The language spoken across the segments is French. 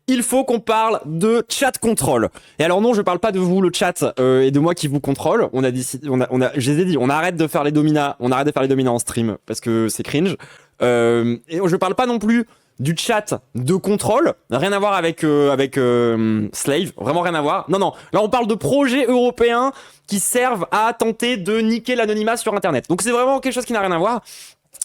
il faut qu'on parle de chat control. Et alors non, je parle pas de vous, le chat, et de moi qui vous contrôle. On a décidé, je les ai dit, on arrête de faire les dominas, en stream parce que c'est cringe. Et je parle pas non plus du chat de contrôle, rien à voir avec Slave, vraiment rien à voir. Non, là on parle de projets européens qui servent à tenter de niquer l'anonymat sur Internet. Donc c'est vraiment quelque chose qui n'a rien à voir.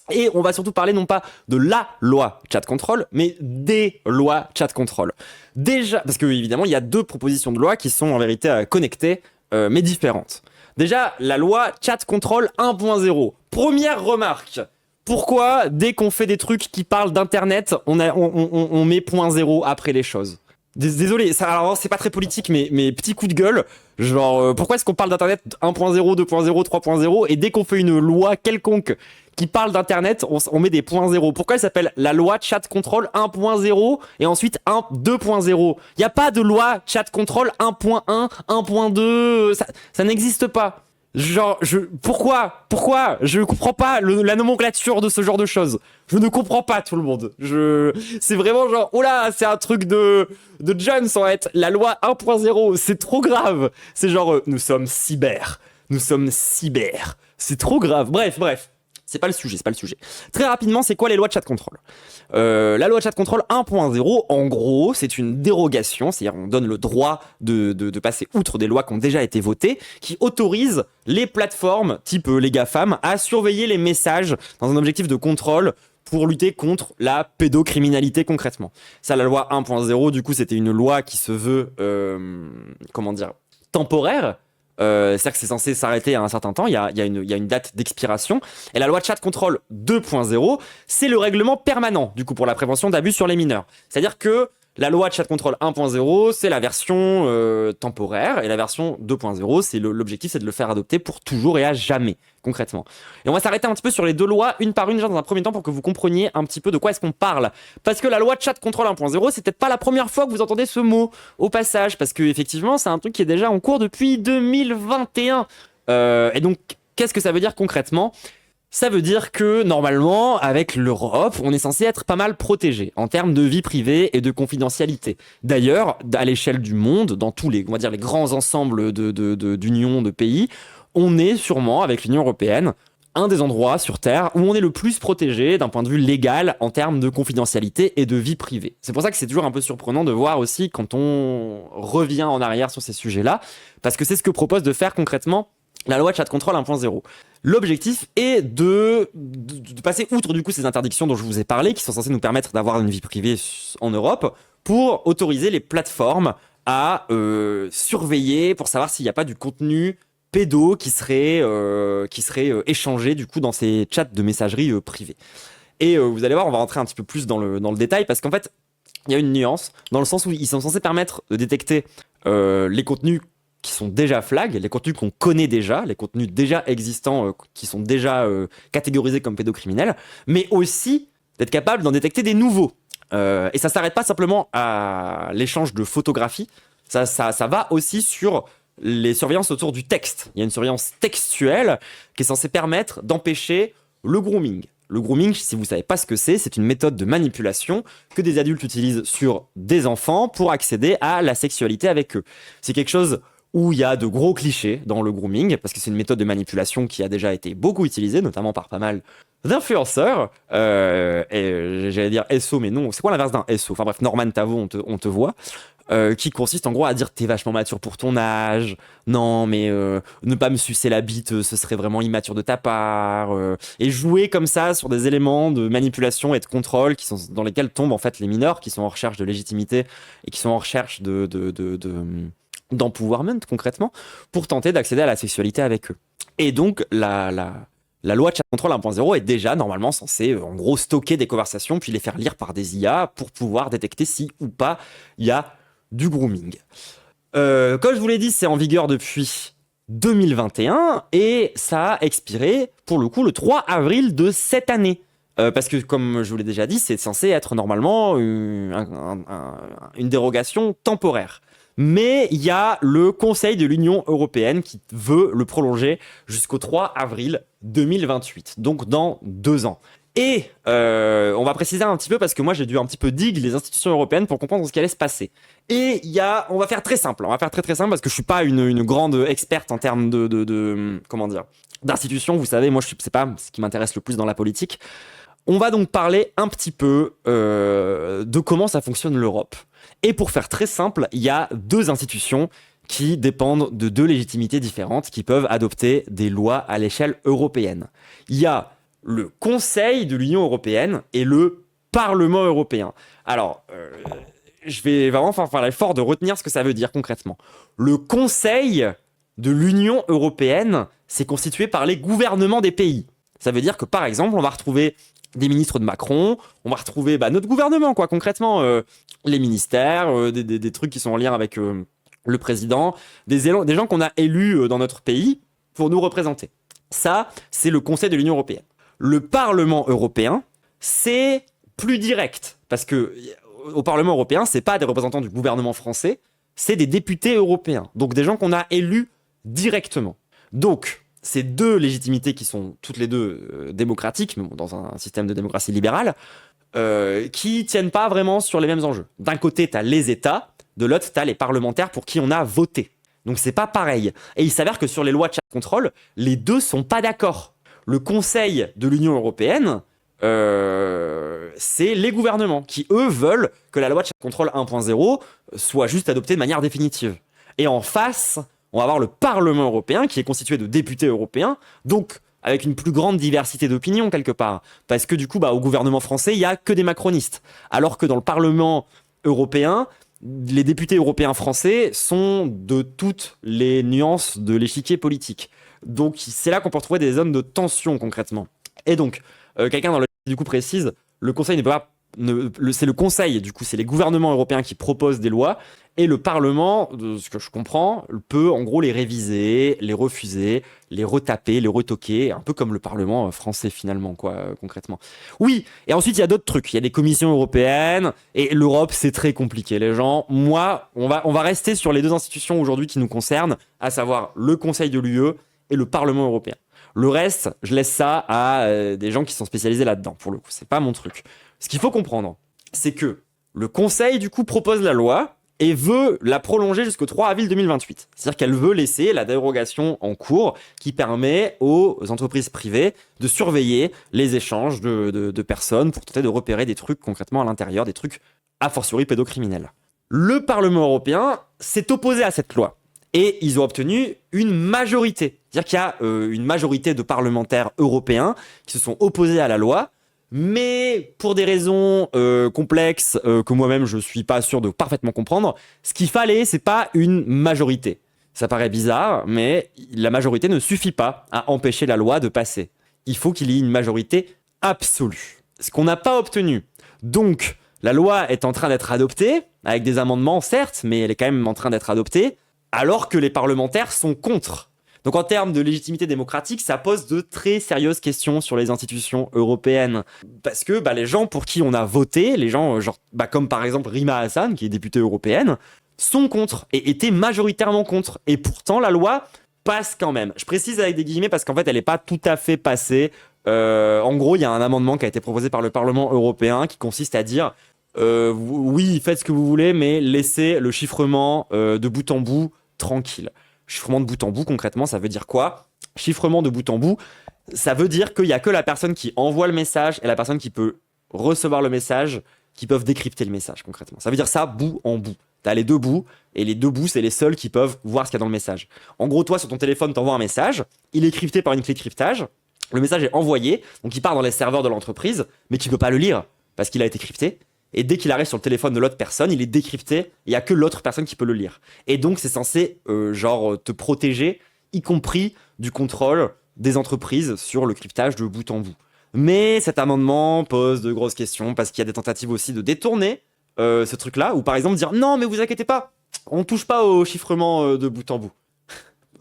Et on va surtout parler non pas de la loi chat control, mais des lois chat control. Déjà, parce que évidemment, il y a deux propositions de loi qui sont en vérité connectées, mais différentes. Déjà, la loi chat control 1.0. Première remarque. Pourquoi, dès qu'on fait des trucs qui parlent d'internet, on met .0 après les choses? Désolé, ça, alors c'est pas très politique, mais petit coup de gueule. Genre, pourquoi est-ce qu'on parle d'internet 1.0, 2.0, 3.0 et dès qu'on fait une loi quelconque qui parle d'internet, on met des .0? Pourquoi elle s'appelle la loi chat control 1.0 et ensuite 2.0? Il y a pas de loi chat control 1.1, 1.2, ça n'existe pas. Genre, pourquoi je comprends pas la nomenclature de ce genre de choses. Je ne comprends pas, tout le monde. C'est vraiment genre, oh là, c'est un truc de Jones en fait. La loi 1.0, c'est trop grave. C'est genre, nous sommes cyber. C'est trop grave. Bref. C'est pas le sujet. Très rapidement, c'est quoi les lois de chat control? La loi de chat control 1.0, en gros, c'est une dérogation, c'est-à-dire on donne le droit de passer outre des lois qui ont déjà été votées, qui autorisent les plateformes, type les GAFAM, à surveiller les messages dans un objectif de contrôle pour lutter contre la pédocriminalité concrètement. Ça, la loi 1.0, du coup, c'était une loi qui se veut, temporaire. C'est-à-dire que c'est censé s'arrêter à un certain temps, il y a une date d'expiration. Et la loi de chat control 2.0, c'est le règlement permanent, du coup, pour la prévention d'abus sur les mineurs. C'est-à-dire que la loi de chat control 1.0, c'est la version temporaire, et la version 2.0, c'est l'objectif, c'est de le faire adopter pour toujours et à jamais, concrètement. Et on va s'arrêter un petit peu sur les deux lois, une par une, déjà dans un premier temps, pour que vous compreniez un petit peu de quoi est-ce qu'on parle. Parce que la loi de chat control 1.0, c'est peut-être pas la première fois que vous entendez ce mot au passage, parce que effectivement, c'est un truc qui est déjà en cours depuis 2021. Et donc, qu'est-ce que ça veut dire concrètement ? Ça veut dire que, normalement, avec l'Europe, on est censé être pas mal protégé en termes de vie privée et de confidentialité. D'ailleurs, à l'échelle du monde, dans tous les, on va dire, les grands ensembles d'unions de pays, on est sûrement, avec l'Union européenne, un des endroits sur Terre où on est le plus protégé d'un point de vue légal en termes de confidentialité et de vie privée. C'est pour ça que c'est toujours un peu surprenant de voir aussi quand on revient en arrière sur ces sujets-là, parce que c'est ce que propose de faire concrètement la loi de chat control 1.0. L'objectif est de passer outre du coup ces interdictions dont je vous ai parlé, qui sont censées nous permettre d'avoir une vie privée en Europe, pour autoriser les plateformes à surveiller, pour savoir s'il n'y a pas du contenu pédo qui serait échangé du coup dans ces chats de messagerie privés. Et vous allez voir, on va rentrer un petit peu plus dans le détail, parce qu'en fait, il y a une nuance, dans le sens où ils sont censés permettre de détecter les contenus qui sont déjà flag, les contenus qu'on connaît déjà, les contenus déjà existants qui sont déjà catégorisés comme pédocriminels, mais aussi d'être capable d'en détecter des nouveaux. Et ça s'arrête pas simplement à l'échange de photographies, ça va aussi sur les surveillances autour du texte. Il y a une surveillance textuelle qui est censée permettre d'empêcher le grooming. Le grooming, si vous savez pas ce que c'est une méthode de manipulation que des adultes utilisent sur des enfants pour accéder à la sexualité avec eux. C'est quelque chose où il y a de gros clichés dans le grooming, parce que c'est une méthode de manipulation qui a déjà été beaucoup utilisée, notamment par pas mal d'influenceurs, et j'allais dire SO, mais non, c'est quoi l'inverse d'un SO? Enfin bref, Norman Tavo, on te voit, qui consiste en gros à dire t'es vachement mature pour ton âge, non mais ne pas me sucer la bite, ce serait vraiment immature de ta part, et jouer comme ça sur des éléments de manipulation et de contrôle dans lesquels tombent en fait les mineurs qui sont en recherche de légitimité et qui sont en recherche d'empowerment concrètement, pour tenter d'accéder à la sexualité avec eux. Et donc la loi de chat control 1.0 est déjà normalement censée en gros stocker des conversations puis les faire lire par des IA pour pouvoir détecter si ou pas il y a du grooming. Comme je vous l'ai dit, c'est en vigueur depuis 2021 et ça a expiré pour le coup le 3 avril de cette année. Parce que comme je vous l'ai déjà dit, c'est censé être normalement une dérogation temporaire. Mais il y a le Conseil de l'Union européenne qui veut le prolonger jusqu'au 3 avril 2028, donc dans 2 ans. Et on va préciser un petit peu parce que moi j'ai dû un petit peu digue les institutions européennes pour comprendre ce qui allait se passer. Et on va faire très simple, très simple parce que je suis pas une grande experte en termes comment dire, d'institutions. Vous savez, moi c'est pas ce qui m'intéresse le plus dans la politique. On va donc parler un petit peu de comment ça fonctionne l'Europe. Et pour faire très simple, il y a deux institutions qui dépendent de deux légitimités différentes qui peuvent adopter des lois à l'échelle européenne. Il y a le Conseil de l'Union européenne et le Parlement européen. Alors, je vais vraiment faire l'effort de retenir ce que ça veut dire concrètement. Le Conseil de l'Union européenne, c'est constitué par les gouvernements des pays. Ça veut dire que, par exemple, on va retrouver des ministres de Macron, on va retrouver notre gouvernement, quoi, concrètement, les ministères, des trucs qui sont en lien avec le président, des gens qu'on a élus dans notre pays pour nous représenter. Ça, c'est le Conseil de l'Union européenne. Le Parlement européen, c'est plus direct, parce que au Parlement européen, c'est pas des représentants du gouvernement français, c'est des députés européens, donc des gens qu'on a élus directement. Donc, ces deux légitimités qui sont toutes les deux démocratiques, mais bon, dans un système de démocratie libérale, qui tiennent pas vraiment sur les mêmes enjeux. D'un côté, t'as les États, de l'autre, t'as les parlementaires pour qui on a voté. Donc c'est pas pareil. Et il s'avère que sur les lois de contrôle, les deux sont pas d'accord. Le Conseil de l'Union européenne, c'est les gouvernements qui, eux, veulent que la loi de contrôle 1.0 soit juste adoptée de manière définitive. Et en face, on va avoir le Parlement européen qui est constitué de députés européens, donc avec une plus grande diversité d'opinions quelque part. Parce que du coup, au gouvernement français, il n'y a que des macronistes. Alors que dans le Parlement européen, les députés européens français sont de toutes les nuances de l'échiquier politique. Donc c'est là qu'on peut retrouver des zones de tension concrètement. Et donc, quelqu'un dans le du coup précise, le Conseil ne peut pas... c'est le Conseil, du coup, c'est les gouvernements européens qui proposent des lois, et le Parlement, de ce que je comprends, peut en gros les réviser, les refuser, les retaper, les retoquer, un peu comme le Parlement français finalement, quoi, concrètement. Oui, et ensuite il y a d'autres trucs, il y a des commissions européennes, et l'Europe c'est très compliqué, les gens. Moi, on va rester sur les deux institutions aujourd'hui qui nous concernent, à savoir le Conseil de l'UE et le Parlement européen. Le reste, je laisse ça à des gens qui sont spécialisés là-dedans, pour le coup, c'est pas mon truc. Ce qu'il faut comprendre, c'est que le Conseil, du coup, propose la loi et veut la prolonger jusqu'au 3 avril 2028. C'est-à-dire qu'elle veut laisser la dérogation en cours qui permet aux entreprises privées de surveiller les échanges de personnes pour tenter de repérer des trucs concrètement à l'intérieur, des trucs a fortiori pédocriminels. Le Parlement européen s'est opposé à cette loi et ils ont obtenu une majorité. C'est-à-dire qu'il y a une majorité de parlementaires européens qui se sont opposés à la loi. Mais pour des raisons complexes que moi-même je suis pas sûr de parfaitement comprendre, ce qu'il fallait, c'est pas une majorité. Ça paraît bizarre, mais la majorité ne suffit pas à empêcher la loi de passer. Il faut qu'il y ait une majorité absolue. Ce qu'on n'a pas obtenu. Donc, la loi est en train d'être adoptée, avec des amendements certes, mais elle est quand même en train d'être adoptée, alors que les parlementaires sont contre. Donc en termes de légitimité démocratique, ça pose de très sérieuses questions sur les institutions européennes. Parce que les gens pour qui on a voté, les gens comme par exemple Rima Hassan, qui est députée européenne, sont contre et étaient majoritairement contre. Et pourtant la loi passe quand même. Je précise avec des guillemets parce qu'en fait elle n'est pas tout à fait passée. En gros, il y a un amendement qui a été proposé par le Parlement européen qui consiste à dire oui, faites ce que vous voulez, mais laissez le chiffrement de bout en bout tranquille. Chiffrement de bout en bout, concrètement, ça veut dire quoi? Chiffrement de bout en bout, ça veut dire qu'il n'y a que la personne qui envoie le message et la personne qui peut recevoir le message qui peuvent décrypter le message, concrètement. Ça veut dire ça, bout en bout. T'as les deux bouts, et les deux bouts, c'est les seuls qui peuvent voir ce qu'il y a dans le message. En gros, toi, sur ton téléphone, t'envoies un message, il est crypté par une clé de cryptage, le message est envoyé, donc il part dans les serveurs de l'entreprise, mais tu peux pas le lire, parce qu'il a été crypté. Et dès qu'il arrive sur le téléphone de l'autre personne, il est décrypté, il n'y a que l'autre personne qui peut le lire. Et donc c'est censé te protéger, y compris du contrôle des entreprises sur le cryptage de bout en bout. Mais cet amendement pose de grosses questions, parce qu'il y a des tentatives aussi de détourner ce truc-là, ou par exemple dire « Non, mais vous inquiétez pas, on touche pas au chiffrement de bout en bout. »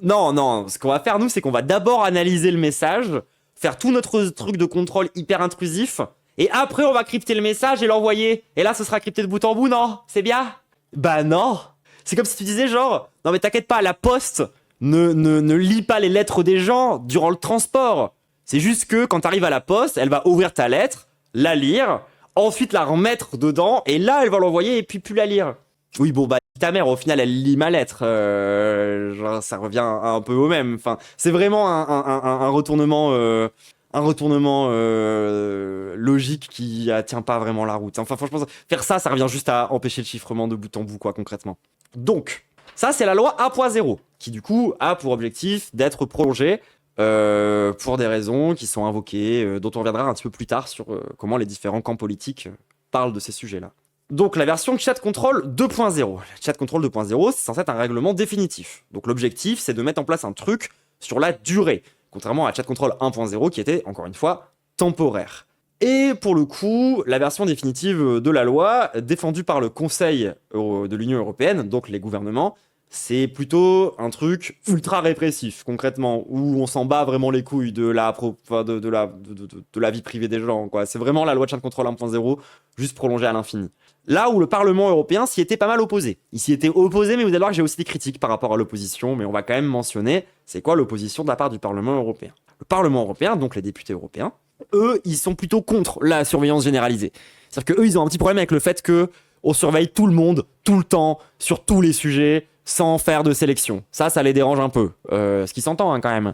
Non, ce qu'on va faire nous, c'est qu'on va d'abord analyser le message, faire tout notre truc de contrôle hyper intrusif, et après, on va crypter le message et l'envoyer. Et là, ce sera crypté de bout en bout, non? C'est bien? Bah non. C'est comme si tu disais genre, non mais t'inquiète pas, la poste ne lit pas les lettres des gens durant le transport. C'est juste que quand tu arrives à la poste, elle va ouvrir ta lettre, la lire, ensuite la remettre dedans, et là, elle va l'envoyer et puis plus la lire. Oui, bon, bah, ta mère, au final, elle lit ma lettre. Genre, ça revient un peu au même. Enfin, c'est vraiment un retournement, logique qui tient pas vraiment la route. Enfin, franchement, faire ça, ça revient juste à empêcher le chiffrement de bout en bout, quoi, concrètement. Donc, ça, c'est la loi 1.0, qui, du coup, a pour objectif d'être prolongée pour des raisons qui sont invoquées, dont on reviendra un petit peu plus tard sur comment les différents camps politiques parlent de ces sujets-là. Donc la version Chat Control 2.0. Chat Control 2.0, c'est censé être un règlement définitif. Donc l'objectif, c'est de mettre en place un truc sur la durée, contrairement à Chat Control 1.0 qui était, encore une fois, temporaire. Et pour le coup, la version définitive de la loi, défendue par le Conseil de l'Union européenne, donc les gouvernements, c'est plutôt un truc ultra répressif, concrètement, où on s'en bat vraiment les couilles de la vie privée des gens, quoi. C'est vraiment la loi de Chat Control 1.0, juste prolongée à l'infini. Là où le Parlement européen s'y était pas mal opposé. Il s'y était opposé, mais vous allez voir que j'ai aussi des critiques par rapport à l'opposition, mais on va quand même mentionner c'est quoi l'opposition de la part du Parlement européen. Le Parlement européen, donc les députés européens, eux, ils sont plutôt contre la surveillance généralisée. C'est-à-dire qu'eux, ils ont un petit problème avec le fait que on surveille tout le monde, tout le temps, sur tous les sujets, sans faire de sélection. Ça les dérange un peu. Ce qui s'entend quand même.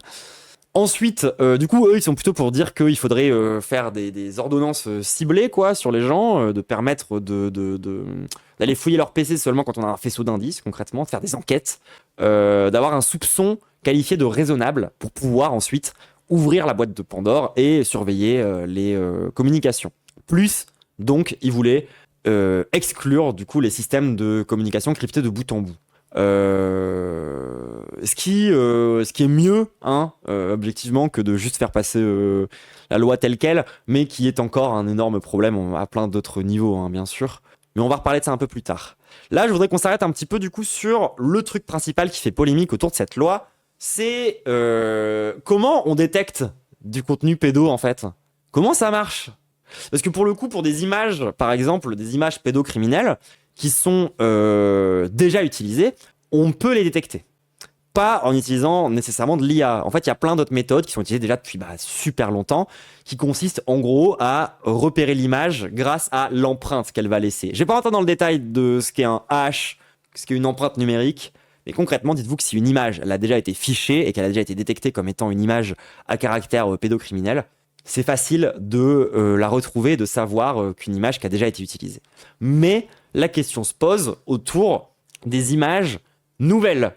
Ensuite, du coup, eux, ils sont plutôt pour dire qu'il faudrait faire des ordonnances ciblées, quoi, sur les gens, de permettre d'aller fouiller leur PC seulement quand on a un faisceau d'indices, concrètement, de faire des enquêtes, d'avoir un soupçon qualifié de raisonnable pour pouvoir ensuite ouvrir la boîte de Pandore et surveiller les communications. Plus, donc, ils voulaient exclure, du coup, les systèmes de communication cryptés de bout en bout. Ce qui est mieux, hein, objectivement, que de juste faire passer la loi telle quelle, mais qui est encore un énorme problème à plein d'autres niveaux, hein, bien sûr. Mais on va reparler de ça un peu plus tard. Là, je voudrais qu'on s'arrête un petit peu du coup sur le truc principal qui fait polémique autour de cette loi. C'est comment on détecte du contenu pédo, en fait. Comment ça marche? Parce que pour le coup, pour des images, par exemple, des images pédocriminelles, qui sont déjà utilisées, on peut les détecter. Pas en utilisant nécessairement de l'IA. En fait, il y a plein d'autres méthodes qui sont utilisées déjà depuis super longtemps, qui consistent en gros à repérer l'image grâce à l'empreinte qu'elle va laisser. Je vais pas rentrer dans le détail de ce qu'est un hash, ce qu'est une empreinte numérique, mais concrètement, dites-vous que si une image elle a déjà été fichée et qu'elle a déjà été détectée comme étant une image à caractère pédocriminel, c'est facile de la retrouver, de savoir qu'une image qui a déjà été utilisée. Mais la question se pose autour des images nouvelles.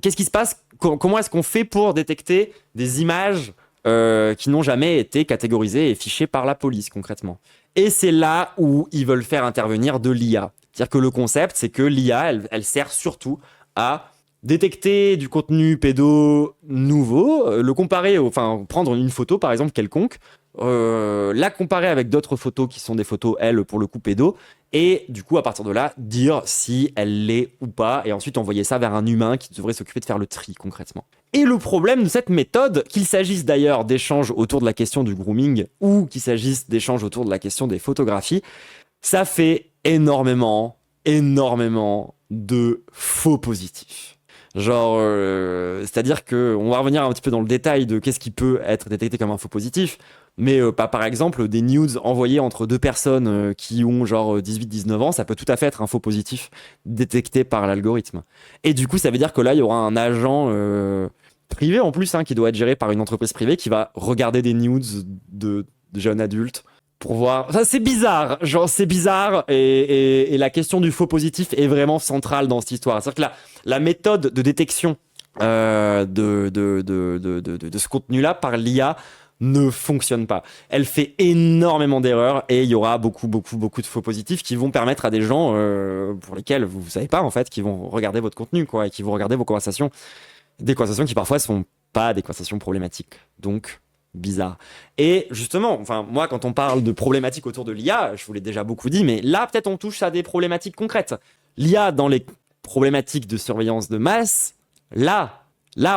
Qu'est-ce qui se passe? Comment est-ce qu'on fait pour détecter des images qui n'ont jamais été catégorisées et fichées par la police, concrètement? Et c'est là où ils veulent faire intervenir de l'IA. C'est-à-dire que le concept, c'est que l'IA, elle sert surtout à détecter du contenu pédo nouveau, le comparer, prendre une photo par exemple quelconque, la comparer avec d'autres photos qui sont des photos, elles, pour le coup pédo, et du coup à partir de là, dire si elle l'est ou pas, et ensuite envoyer ça vers un humain qui devrait s'occuper de faire le tri concrètement. Et le problème de cette méthode, qu'il s'agisse d'ailleurs d'échanges autour de la question du grooming, ou qu'il s'agisse d'échanges autour de la question des photographies, ça fait énormément de faux positifs. Genre, c'est-à-dire que on va revenir un petit peu dans le détail de qu'est-ce qui peut être détecté comme un faux positif, mais par exemple des nudes envoyées entre deux personnes qui ont genre 18-19 ans, ça peut tout à fait être un faux positif détecté par l'algorithme. Et du coup, ça veut dire que là, il y aura un agent privé en plus, hein, qui doit être géré par une entreprise privée qui va regarder des nudes de jeunes adultes pour voir. Ça, c'est bizarre, genre c'est bizarre, et la question du faux positif est vraiment centrale dans cette histoire. C'est-à-dire que la méthode de détection de ce contenu-là par l'IA ne fonctionne pas. Elle fait énormément d'erreurs et il y aura beaucoup de faux positifs qui vont permettre à des gens pour lesquels vous savez pas en fait, qui vont regarder votre contenu quoi, et qui vont regarder vos conversations, des conversations qui parfois sont pas des conversations problématiques. Donc bizarre. Et justement, moi, quand on parle de problématiques autour de l'IA, je vous l'ai déjà beaucoup dit, mais là, peut-être on touche à des problématiques concrètes. L'IA dans les problématiques de surveillance de masse, là,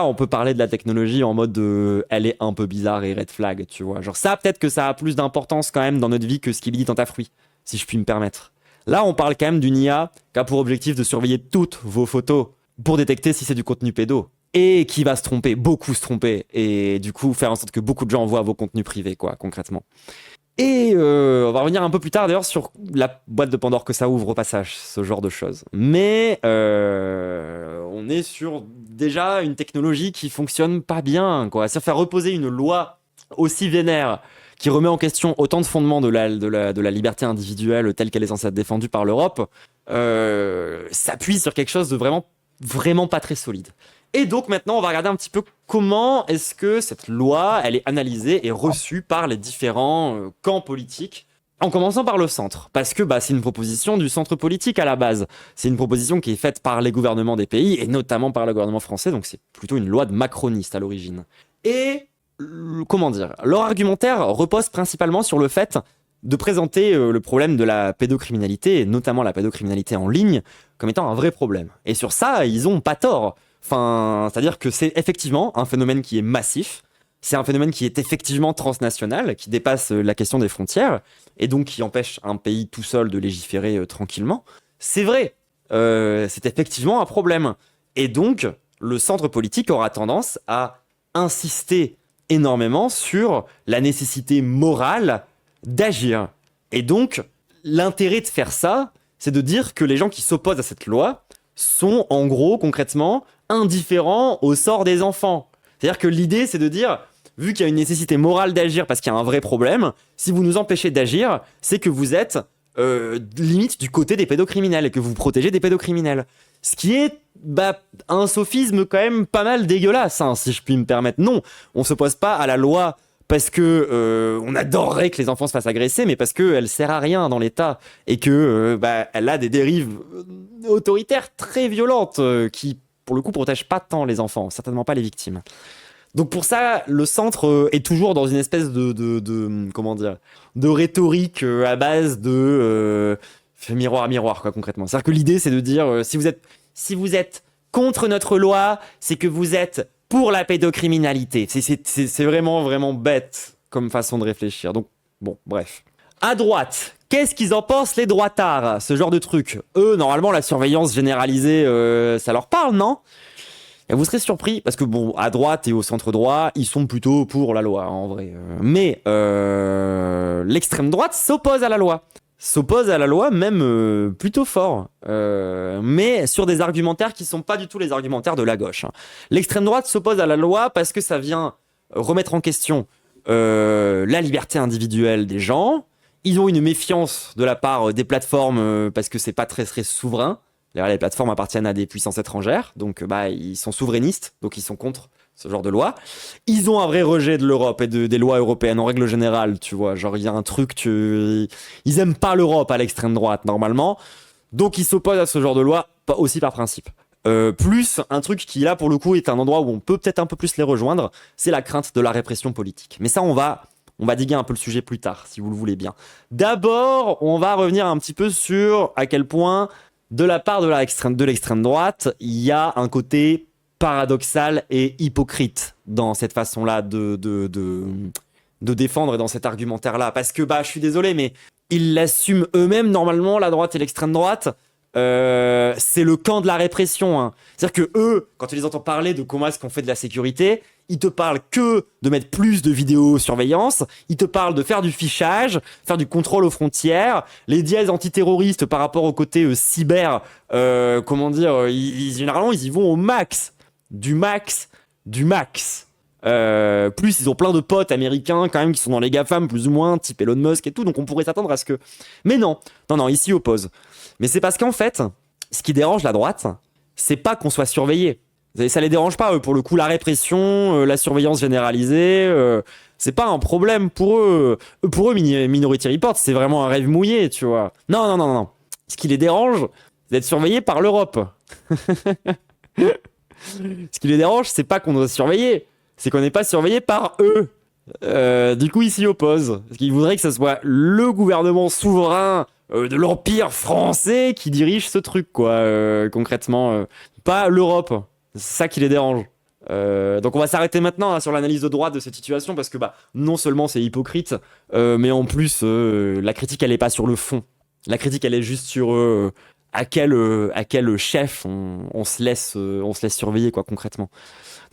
on peut parler de la technologie en mode elle est un peu bizarre et red flag, tu vois. Genre ça, peut-être que ça a plus d'importance quand même dans notre vie que ce qui dit dans ta fruit, si je puis me permettre. Là, on parle quand même d'une IA qui a pour objectif de surveiller toutes vos photos pour détecter si c'est du contenu pédo. et qui va se tromper, beaucoup se tromper, et du coup faire en sorte que beaucoup de gens voient vos contenus privés, quoi, concrètement. Et on va revenir un peu plus tard d'ailleurs sur la boîte de Pandore que ça ouvre au passage, ce genre de choses. Mais on est sur déjà une technologie qui fonctionne pas bien, quoi. Ça faire reposer une loi aussi vénère qui remet en question autant de fondements de la liberté individuelle telle qu'elle est censée être défendue par l'Europe, s'appuie sur quelque chose de vraiment pas très solide. Et donc maintenant, on va regarder un petit peu comment est-ce que cette loi, elle est analysée et reçue par les différents camps politiques, en commençant par le centre. Parce que c'est une proposition du centre politique à la base. C'est une proposition qui est faite par les gouvernements des pays, et notamment par le gouvernement français, donc c'est plutôt une loi de macroniste à l'origine. Et, comment dire, leur argumentaire repose principalement sur le fait de présenter le problème de la pédocriminalité, et notamment la pédocriminalité en ligne, comme étant un vrai problème. Et sur ça, ils ont pas tort. Enfin, c'est-à-dire que c'est effectivement un phénomène qui est massif, c'est un phénomène qui est effectivement transnational, qui dépasse la question des frontières, et donc qui empêche un pays tout seul de légiférer tranquillement. C'est vrai, c'est effectivement un problème. Et donc, le centre politique aura tendance à insister énormément sur la nécessité morale d'agir. Et donc, l'intérêt de faire ça, c'est de dire que les gens qui s'opposent à cette loi sont, en gros, concrètement, indifférents au sort des enfants. C'est-à-dire que l'idée, c'est de dire, vu qu'il y a une nécessité morale d'agir parce qu'il y a un vrai problème, si vous nous empêchez d'agir, c'est que vous êtes limite du côté des pédocriminels et que vous protégez des pédocriminels. Ce qui est un sophisme quand même pas mal dégueulasse, hein, si je puis me permettre. Non, on s'oppose pas à la loi parce que on adorerait que les enfants se fassent agresser, mais parce qu'elle sert à rien dans l'État et que elle a des dérives autoritaires très violentes qui, pour le coup, protègent pas tant les enfants, certainement pas les victimes. Donc pour ça, le centre est toujours dans une espèce comment dire, de rhétorique à base de miroir à miroir, quoi, concrètement. C'est-à-dire que l'idée, c'est de dire si vous êtes contre notre loi, c'est que vous êtes pour la pédocriminalité. C'est vraiment bête comme façon de réfléchir. Donc, bon, bref. À droite, qu'est-ce qu'ils en pensent les droitards, ce genre de truc? Eux, normalement, la surveillance généralisée, ça leur parle, non? Et vous serez surpris, parce que bon, à droite et au centre droit, ils sont plutôt pour la loi, en vrai. Mais l'extrême droite s'oppose à la loi. S'oppose à la loi même plutôt fort, mais sur des argumentaires qui sont pas du tout les argumentaires de la gauche. L'extrême droite s'oppose à la loi parce que ça vient remettre en question la liberté individuelle des gens. Ils ont une méfiance de la part des plateformes parce que c'est pas très souverain. Les plateformes appartiennent à des puissances étrangères, donc ils sont souverainistes, donc ils sont contre ce genre de loi. Ils ont un vrai rejet de l'Europe et des lois européennes en règle générale, tu vois. Genre, il y a un truc, ils aiment pas l'Europe à l'extrême droite, normalement. Donc, ils s'opposent à ce genre de loi, aussi par principe. Plus, un truc qui, là, pour le coup, est un endroit où on peut peut-être un peu plus les rejoindre, c'est la crainte de la répression politique. Mais ça, on va diguer un peu le sujet plus tard, si vous le voulez bien. D'abord, on va revenir un petit peu sur à quel point, de la part de l'extrême droite, il y a un côté paradoxal et hypocrite dans cette façon-là de défendre et dans cet argumentaire-là. Parce que, je suis désolé, mais ils l'assument eux-mêmes, normalement, la droite et l'extrême droite. C'est le camp de la répression. Hein. C'est-à-dire que eux, quand tu les entends parler de comment est-ce qu'on fait de la sécurité, ils te parlent que de mettre plus de vidéosurveillance, ils te parlent de faire du fichage, faire du contrôle aux frontières, les dièses antiterroristes par rapport au côté cyber, généralement, ils y vont au max. Du max. Plus ils ont plein de potes américains quand même qui sont dans les GAFAM plus ou moins, type Elon Musk et tout, donc on pourrait s'attendre à ce que... Mais non, ils s'y opposent. Mais c'est parce qu'en fait, ce qui dérange la droite, c'est pas qu'on soit surveillé. Ça les dérange pas, eux, pour le coup, la répression, la surveillance généralisée, c'est pas un problème pour eux. Pour eux, Minority Report, c'est vraiment un rêve mouillé, tu vois. Non. Ce qui les dérange, c'est d'être surveillé par l'Europe. Ce qui les dérange, c'est pas qu'on doit surveiller, c'est qu'on n'est pas surveillé par eux. Du coup, ils s'y opposent. Parce qu'ils voudraient que ce soit le gouvernement souverain de l'Empire français qui dirige ce truc, quoi, concrètement. Pas l'Europe. C'est ça qui les dérange. Donc on va s'arrêter maintenant sur l'analyse de droite de cette situation, parce que non seulement c'est hypocrite, mais en plus, la critique, elle est pas sur le fond. La critique, elle est juste sur à quel chef on se laisse surveiller, quoi, concrètement.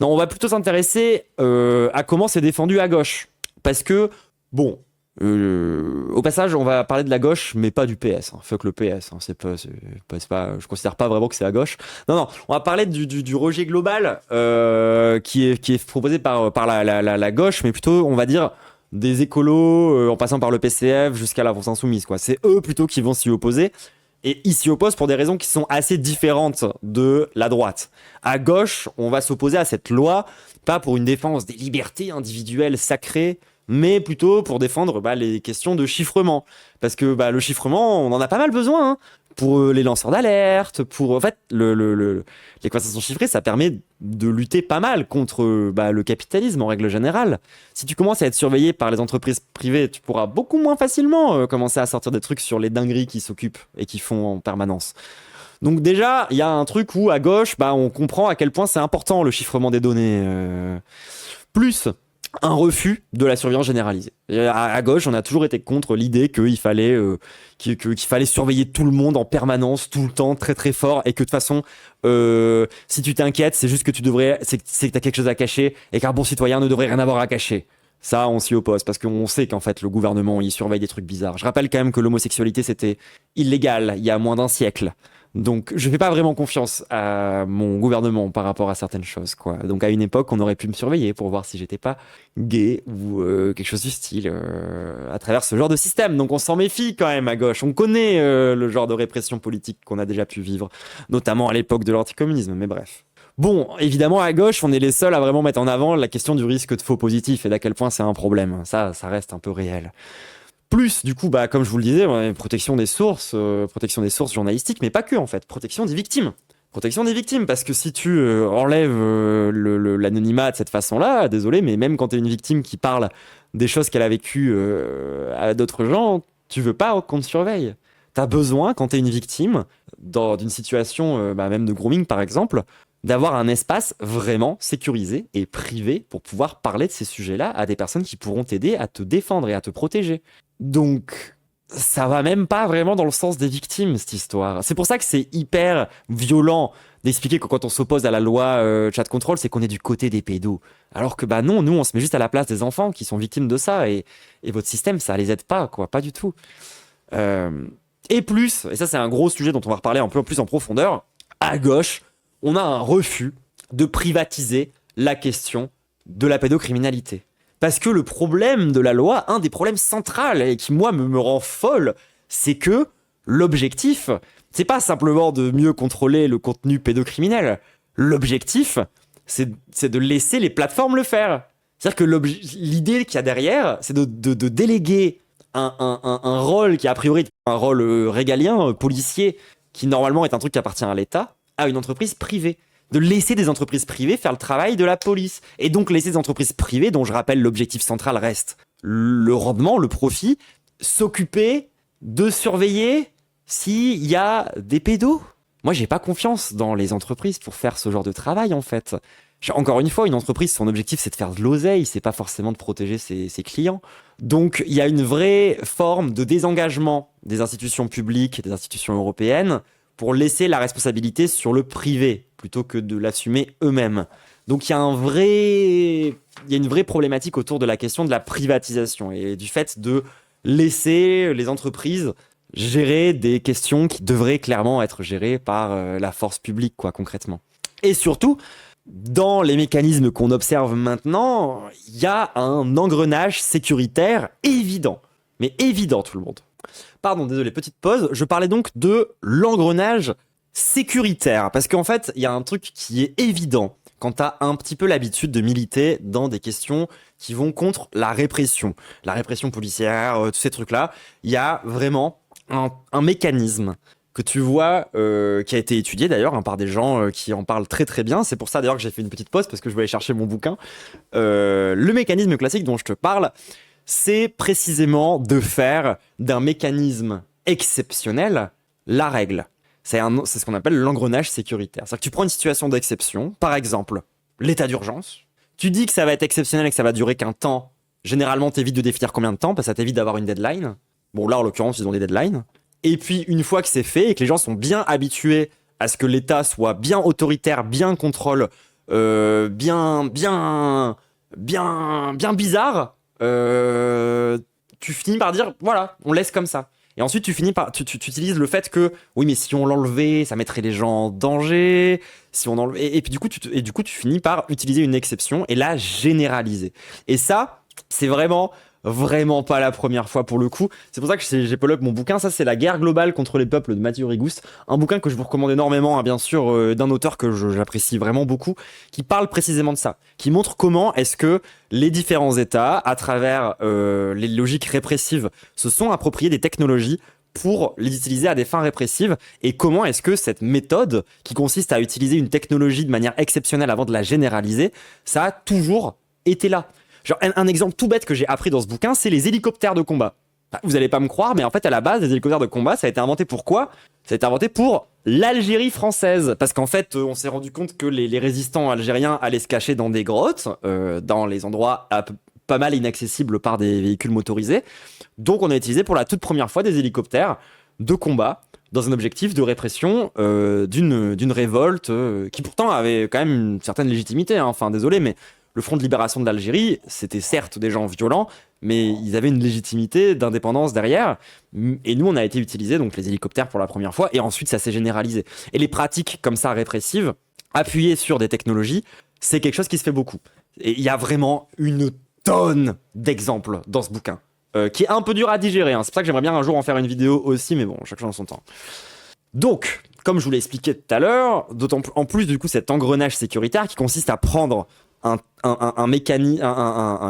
Non, on va plutôt s'intéresser à comment c'est défendu à gauche. Parce que, bon, au passage, on va parler de la gauche, mais pas du PS. Hein. Fuck le PS. Hein. Je considère pas vraiment que c'est à gauche. Non, on va parler du rejet global qui est proposé par la gauche, mais plutôt, on va dire, des écolos en passant par le PCF jusqu'à la France Insoumise, quoi. C'est eux plutôt qui vont s'y opposer. Et ils s'y opposent pour des raisons qui sont assez différentes de la droite. À gauche, on va s'opposer à cette loi, pas pour une défense des libertés individuelles sacrées, mais plutôt pour défendre les questions de chiffrement. Parce que le chiffrement, on en a pas mal besoin, hein, pour les lanceurs d'alerte, pour... En fait, les conversations chiffrées, ça permet de lutter pas mal contre le capitalisme en règle générale. Si tu commences à être surveillé par les entreprises privées, tu pourras beaucoup moins facilement commencer à sortir des trucs sur les dingueries qui s'occupent et qui font en permanence. Donc déjà, il y a un truc où à gauche, on comprend à quel point c'est important le chiffrement des données. Plus un refus de la surveillance généralisée. À gauche, on a toujours été contre l'idée qu'il fallait surveiller tout le monde en permanence, tout le temps, très très fort, et que de toute façon, si tu t'inquiètes, c'est juste que c'est que t'as quelque chose à cacher, et qu'un bon citoyen ne devrait rien avoir à cacher. Ça, on s'y oppose, parce qu'on sait qu'en fait, le gouvernement, il surveille des trucs bizarres. Je rappelle quand même que l'homosexualité, c'était illégal il y a moins d'un siècle. Donc, je fais pas vraiment confiance à mon gouvernement par rapport à certaines choses, quoi. Donc, à une époque, on aurait pu me surveiller pour voir si j'étais pas gay ou quelque chose du style à travers ce genre de système. Donc, on s'en méfie quand même à gauche. On connaît le genre de répression politique qu'on a déjà pu vivre, notamment à l'époque de l'anticommunisme, mais bref. Bon, évidemment, à gauche, on est les seuls à vraiment mettre en avant la question du risque de faux positifs et d'à quel point c'est un problème. Ça reste un peu réel. Plus, du coup, comme je vous le disais, protection des sources journalistiques, mais pas que, en fait. Protection des victimes. Protection des victimes, parce que si tu enlèves l'anonymat de cette façon-là, désolé, mais même quand t'es une victime qui parle des choses qu'elle a vécues à d'autres gens, tu veux pas qu'on te surveille. T'as besoin, quand t'es une victime, d'une situation même de grooming, par exemple, d'avoir un espace vraiment sécurisé et privé pour pouvoir parler de ces sujets-là à des personnes qui pourront t'aider à te défendre et à te protéger. Donc, ça va même pas vraiment dans le sens des victimes, cette histoire. C'est pour ça que c'est hyper violent d'expliquer que quand on s'oppose à la loi chat control, c'est qu'on est du côté des pédos. Alors que non, nous, on se met juste à la place des enfants qui sont victimes de ça, et votre système, ça les aide pas, quoi, pas du tout. Et plus, et ça c'est un gros sujet dont on va reparler un peu plus en profondeur, à gauche, on a un refus de privatiser la question de la pédocriminalité. Parce que le problème de la loi, un des problèmes centraux et qui, moi, me rend folle, c'est que l'objectif, c'est pas simplement de mieux contrôler le contenu pédocriminel. L'objectif, c'est de laisser les plateformes le faire. C'est-à-dire que l'idée qu'il y a derrière, c'est de déléguer un rôle qui, a priori, est un rôle régalien, policier, qui normalement est un truc qui appartient à l'État, à une entreprise privée. De laisser des entreprises privées faire le travail de la police. Et donc laisser des entreprises privées, dont je rappelle l'objectif central reste le rendement, le profit, s'occuper de surveiller s'il y a des pédos. Moi, j'ai pas confiance dans les entreprises pour faire ce genre de travail, en fait. Encore une fois, une entreprise, son objectif, c'est de faire de l'oseille, c'est pas forcément de protéger ses clients. Donc, il y a une vraie forme de désengagement des institutions publiques et des institutions européennes pour laisser la responsabilité sur le privé, plutôt que de l'assumer eux-mêmes. Donc il y a une vraie problématique autour de la question de la privatisation et du fait de laisser les entreprises gérer des questions qui devraient clairement être gérées par la force publique, quoi, concrètement. Et surtout, dans les mécanismes qu'on observe maintenant, il y a un engrenage sécuritaire évident. Mais évident, tout le monde. Pardon, désolé, petite pause. Je parlais donc de l'engrenage sécuritaire. Parce qu'en fait, il y a un truc qui est évident quand tu as un petit peu l'habitude de militer dans des questions qui vont contre la répression policière, tous ces trucs-là. Il y a vraiment un mécanisme que tu vois, qui a été étudié d'ailleurs par des gens qui en parlent très très bien. C'est pour ça d'ailleurs que j'ai fait une petite pause, parce que je voulais chercher mon bouquin. Le mécanisme classique dont je te parle, c'est précisément de faire d'un mécanisme exceptionnel la règle. C'est ce qu'on appelle l'engrenage sécuritaire. C'est-à-dire que tu prends une situation d'exception, par exemple l'état d'urgence, tu dis que ça va être exceptionnel et que ça va durer qu'un temps. Généralement, t'évites de définir combien de temps, parce que ça t'évite d'avoir une deadline. Bon, là, en l'occurrence, ils ont des deadlines. Et puis, une fois que c'est fait et que les gens sont bien habitués à ce que l'État soit bien autoritaire, bien contrôle, bien bizarre, tu finis par dire, voilà, on laisse comme ça. Et ensuite, tu utilises le fait que, oui, mais si on l'enlevait, ça mettrait les gens en danger. Si on enlevait, et puis du coup, tu finis par utiliser une exception et la généraliser. Et ça, c'est vraiment pas la première fois pour le coup. C'est pour ça que j'ai pull up mon bouquin. Ça, c'est La guerre globale contre les peuples de Mathieu Rigouste. Un bouquin que je vous recommande énormément, hein, bien sûr, d'un auteur que j'apprécie vraiment beaucoup, qui parle précisément de ça, qui montre comment est-ce que les différents États, à travers les logiques répressives, se sont appropriés des technologies pour les utiliser à des fins répressives, et comment est-ce que cette méthode, qui consiste à utiliser une technologie de manière exceptionnelle avant de la généraliser, ça a toujours été là. Genre, un exemple tout bête que j'ai appris dans ce bouquin, c'est les hélicoptères de combat. Enfin, vous allez pas me croire, mais en fait, à la base, les hélicoptères de combat, ça a été inventé pour quoi? Ça a été inventé pour l'Algérie française. Parce qu'en fait, on s'est rendu compte que les résistants algériens allaient se cacher dans des grottes, dans les endroits pas mal inaccessibles par des véhicules motorisés. Donc, on a utilisé pour la toute première fois des hélicoptères de combat dans un objectif de répression d'une révolte qui pourtant avait quand même une certaine légitimité, hein. Enfin, désolé, mais le Front de libération de l'Algérie, c'était certes des gens violents, mais ils avaient une légitimité d'indépendance derrière. Et nous, on a été utilisés, donc les hélicoptères pour la première fois, et ensuite ça s'est généralisé. Et les pratiques comme ça répressives, appuyées sur des technologies, c'est quelque chose qui se fait beaucoup. Et il y a vraiment une tonne d'exemples dans ce bouquin, qui est un peu dur à digérer, hein. C'est pour ça que j'aimerais bien un jour en faire une vidéo aussi, mais bon, chaque chose en son temps. Donc, comme je vous l'ai expliqué tout à l'heure, d'autant en plus du coup cet engrenage sécuritaire qui consiste à prendre un mécanisme,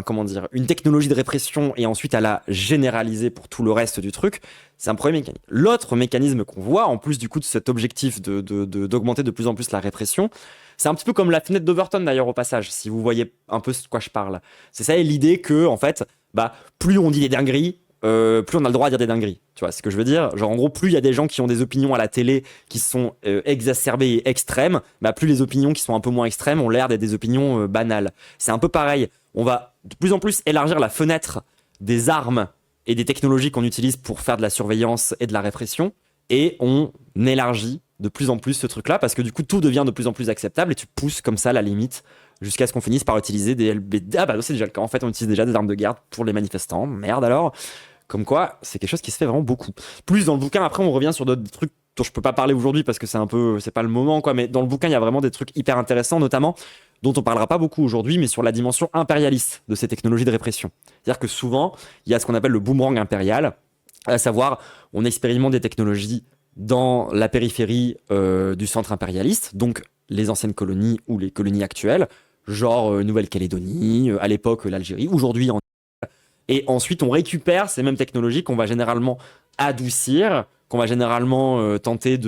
comment dire, une technologie de répression et ensuite à la généraliser pour tout le reste du truc, c'est un premier mécanisme. L'autre mécanisme qu'on voit, en plus du coup de cet objectif d'augmenter de plus en plus la répression, c'est un petit peu comme la fenêtre d'Overton d'ailleurs au passage, si vous voyez un peu de quoi je parle. C'est ça l'idée que, en fait, bah, plus on dit des dingueries, plus on a le droit à dire des dingueries. Tu vois ce que je veux dire? Genre en gros, plus il y a des gens qui ont des opinions à la télé qui sont exacerbées et extrêmes, bah plus les opinions qui sont un peu moins extrêmes ont l'air d'être des opinions banales. C'est un peu pareil. On va de plus en plus élargir la fenêtre des armes et des technologies qu'on utilise pour faire de la surveillance et de la répression, et on élargit de plus en plus ce truc-là parce que du coup tout devient de plus en plus acceptable et tu pousses comme ça la limite jusqu'à ce qu'on finisse par utiliser des LBD. Ah bah c'est déjà le cas. En fait, on utilise déjà des armes de guerre pour les manifestants. Merde alors. Comme quoi, c'est quelque chose qui se fait vraiment beaucoup. Plus dans le bouquin, après, on revient sur d'autres trucs dont je peux pas parler aujourd'hui parce que c'est pas le moment, quoi. Mais dans le bouquin, il y a vraiment des trucs hyper intéressants, notamment dont on parlera pas beaucoup aujourd'hui, mais sur la dimension impérialiste de ces technologies de répression. C'est-à-dire que souvent, il y a ce qu'on appelle le boomerang impérial, à savoir, on expérimente des technologies dans la périphérie du centre impérialiste, donc les anciennes colonies ou les colonies actuelles, genre Nouvelle-Calédonie, à l'époque l'Algérie, aujourd'hui en... Et ensuite, on récupère ces mêmes technologies qu'on va généralement adoucir, qu'on va généralement tenter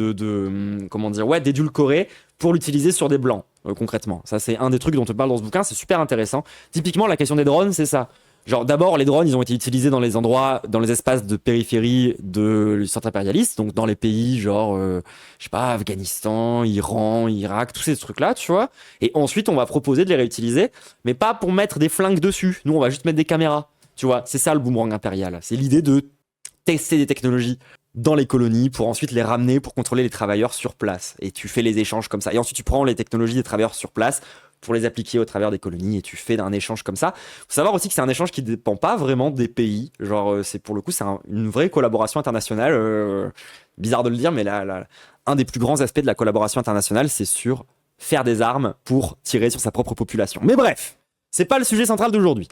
comment dire, ouais, d'édulcorer pour l'utiliser sur des blancs, concrètement. Ça, c'est un des trucs dont on parle dans ce bouquin, c'est super intéressant. Typiquement, la question des drones, c'est ça. Genre, d'abord, les drones, ils ont été utilisés dans les endroits, dans les espaces de périphérie du centre impérialiste, donc dans les pays genre, je sais pas, Afghanistan, Iran, Irak, tous ces trucs-là, tu vois. Et ensuite, on va proposer de les réutiliser, mais pas pour mettre des flingues dessus. Nous, on va juste mettre des caméras. Tu vois, c'est ça le boomerang impérial. C'est l'idée de tester des technologies dans les colonies pour ensuite les ramener pour contrôler les travailleurs sur place. Et tu fais les échanges comme ça. Et ensuite, tu prends les technologies des travailleurs sur place pour les appliquer au travers des colonies et tu fais un échange comme ça. Faut savoir aussi que c'est un échange qui dépend pas vraiment des pays. Genre, c'est pour le coup, c'est une vraie collaboration internationale. Bizarre de le dire, mais un des plus grands aspects de la collaboration internationale, c'est sur faire des armes pour tirer sur sa propre population. Mais bref, c'est pas le sujet central d'aujourd'hui.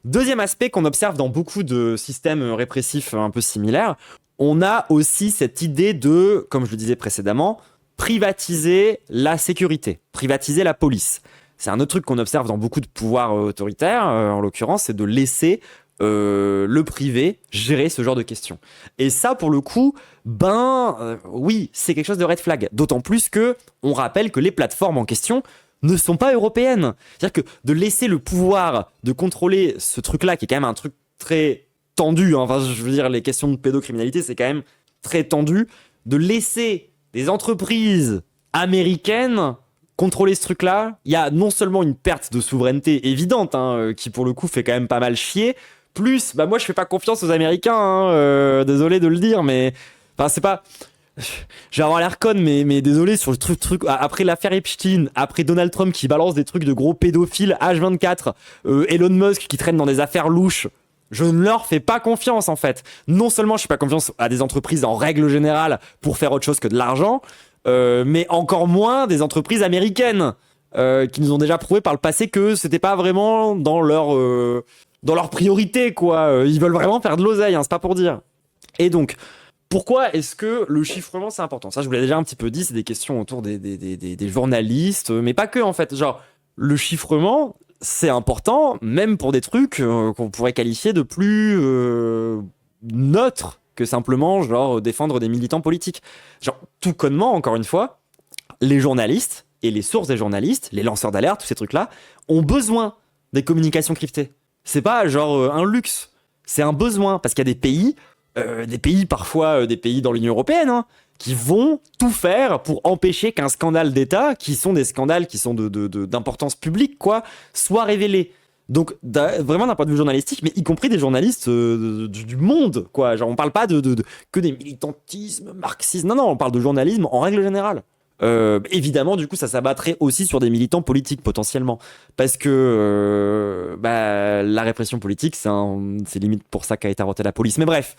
Deuxième aspect qu'on observe dans beaucoup de systèmes répressifs un peu similaires, on a aussi cette idée de, comme je le disais précédemment, privatiser la sécurité, privatiser la police. C'est un autre truc qu'on observe dans beaucoup de pouvoirs autoritaires, en l'occurrence, c'est de laisser le privé gérer ce genre de questions. Et ça, pour le coup, oui, c'est quelque chose de red flag. D'autant plus que on rappelle que les plateformes en question ne sont pas européennes. C'est-à-dire que de laisser le pouvoir de contrôler ce truc-là, qui est quand même un truc très tendu, hein, enfin, je veux dire, les questions de pédocriminalité, c'est quand même très tendu, de laisser des entreprises américaines contrôler ce truc-là, il y a non seulement une perte de souveraineté évidente, hein, qui pour le coup fait quand même pas mal chier, plus, moi je fais pas confiance aux Américains, hein, désolé de le dire, mais Enfin, c'est pas... Je vais avoir l'air con, mais désolé, sur le truc, après l'affaire Epstein, après Donald Trump qui balance des trucs de gros pédophiles H24, Elon Musk qui traîne dans des affaires louches, je ne leur fais pas confiance en fait. Non seulement je fais pas confiance à des entreprises en règle générale pour faire autre chose que de l'argent, mais encore moins des entreprises américaines qui nous ont déjà prouvé par le passé que c'était pas vraiment dans leur priorité, quoi. Ils veulent vraiment faire de l'oseille, hein, c'est pas pour dire. Et donc, pourquoi est-ce que le chiffrement c'est important? Ça, je vous l'ai déjà un petit peu dit, c'est des questions autour des journalistes, mais pas que en fait. Genre, le chiffrement, c'est important, même pour des trucs qu'on pourrait qualifier de plus neutres que simplement, genre, défendre des militants politiques. Genre, tout connement, encore une fois, les journalistes et les sources des journalistes, les lanceurs d'alerte, tous ces trucs-là, ont besoin des communications cryptées. C'est pas genre un luxe, c'est un besoin, parce qu'il y a des pays parfois, des pays dans l'Union européenne, hein, qui vont tout faire pour empêcher qu'un scandale d'État, qui sont des scandales qui sont d'importance publique, quoi, soit révélé. Donc vraiment d'un point de vue journalistique, mais y compris des journalistes du monde, quoi. Genre on parle pas que des militantismes marxistes, non, on parle de journalisme en règle générale. Évidemment, du coup, ça s'abattrait aussi sur des militants politiques potentiellement, parce que la répression politique, c'est limite pour ça qu'a été inventée la police. Mais bref,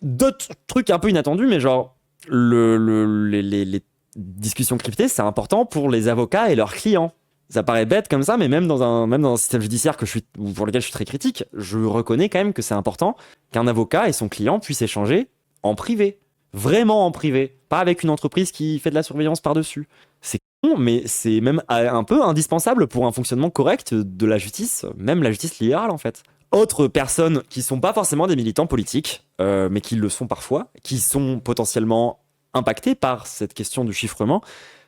d'autres trucs un peu inattendus, mais genre les discussions cryptées, c'est important pour les avocats et leurs clients. Ça paraît bête comme ça, mais même dans un système judiciaire pour lequel je suis très critique, je reconnais quand même que c'est important qu'un avocat et son client puissent échanger en privé. Vraiment en privé, pas avec une entreprise qui fait de la surveillance par-dessus. C'est con, mais c'est même un peu indispensable pour un fonctionnement correct de la justice, même la justice libérale en fait. Autres personnes qui sont pas forcément des militants politiques, mais qui le sont parfois, qui sont potentiellement impactées par cette question du chiffrement,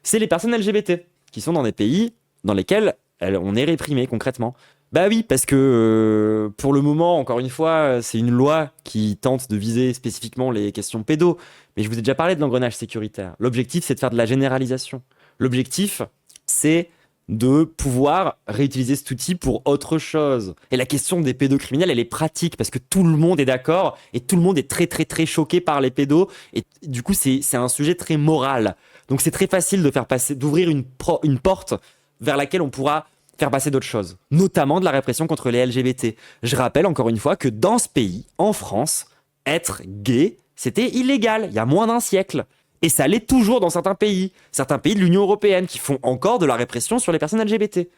c'est les personnes LGBT, qui sont dans des pays dans lesquels on est réprimé concrètement. Bah oui, parce que pour le moment, encore une fois, c'est une loi qui tente de viser spécifiquement les questions pédos. Mais je vous ai déjà parlé de l'engrenage sécuritaire. L'objectif, c'est de faire de la généralisation. L'objectif, c'est de pouvoir réutiliser cet outil pour autre chose. Et la question des pédocriminels, elle est pratique parce que tout le monde est d'accord et tout le monde est très très très choqué par les pédos. Et du coup, c'est un sujet très moral. Donc c'est très facile de faire passer, d'ouvrir une porte vers laquelle on pourra faire passer d'autres choses, notamment de la répression contre les LGBT. Je rappelle encore une fois que dans ce pays, en France, être gay, c'était illégal il y a moins d'un siècle. Et ça l'est toujours dans certains pays de l'Union européenne qui font encore de la répression sur les personnes LGBT.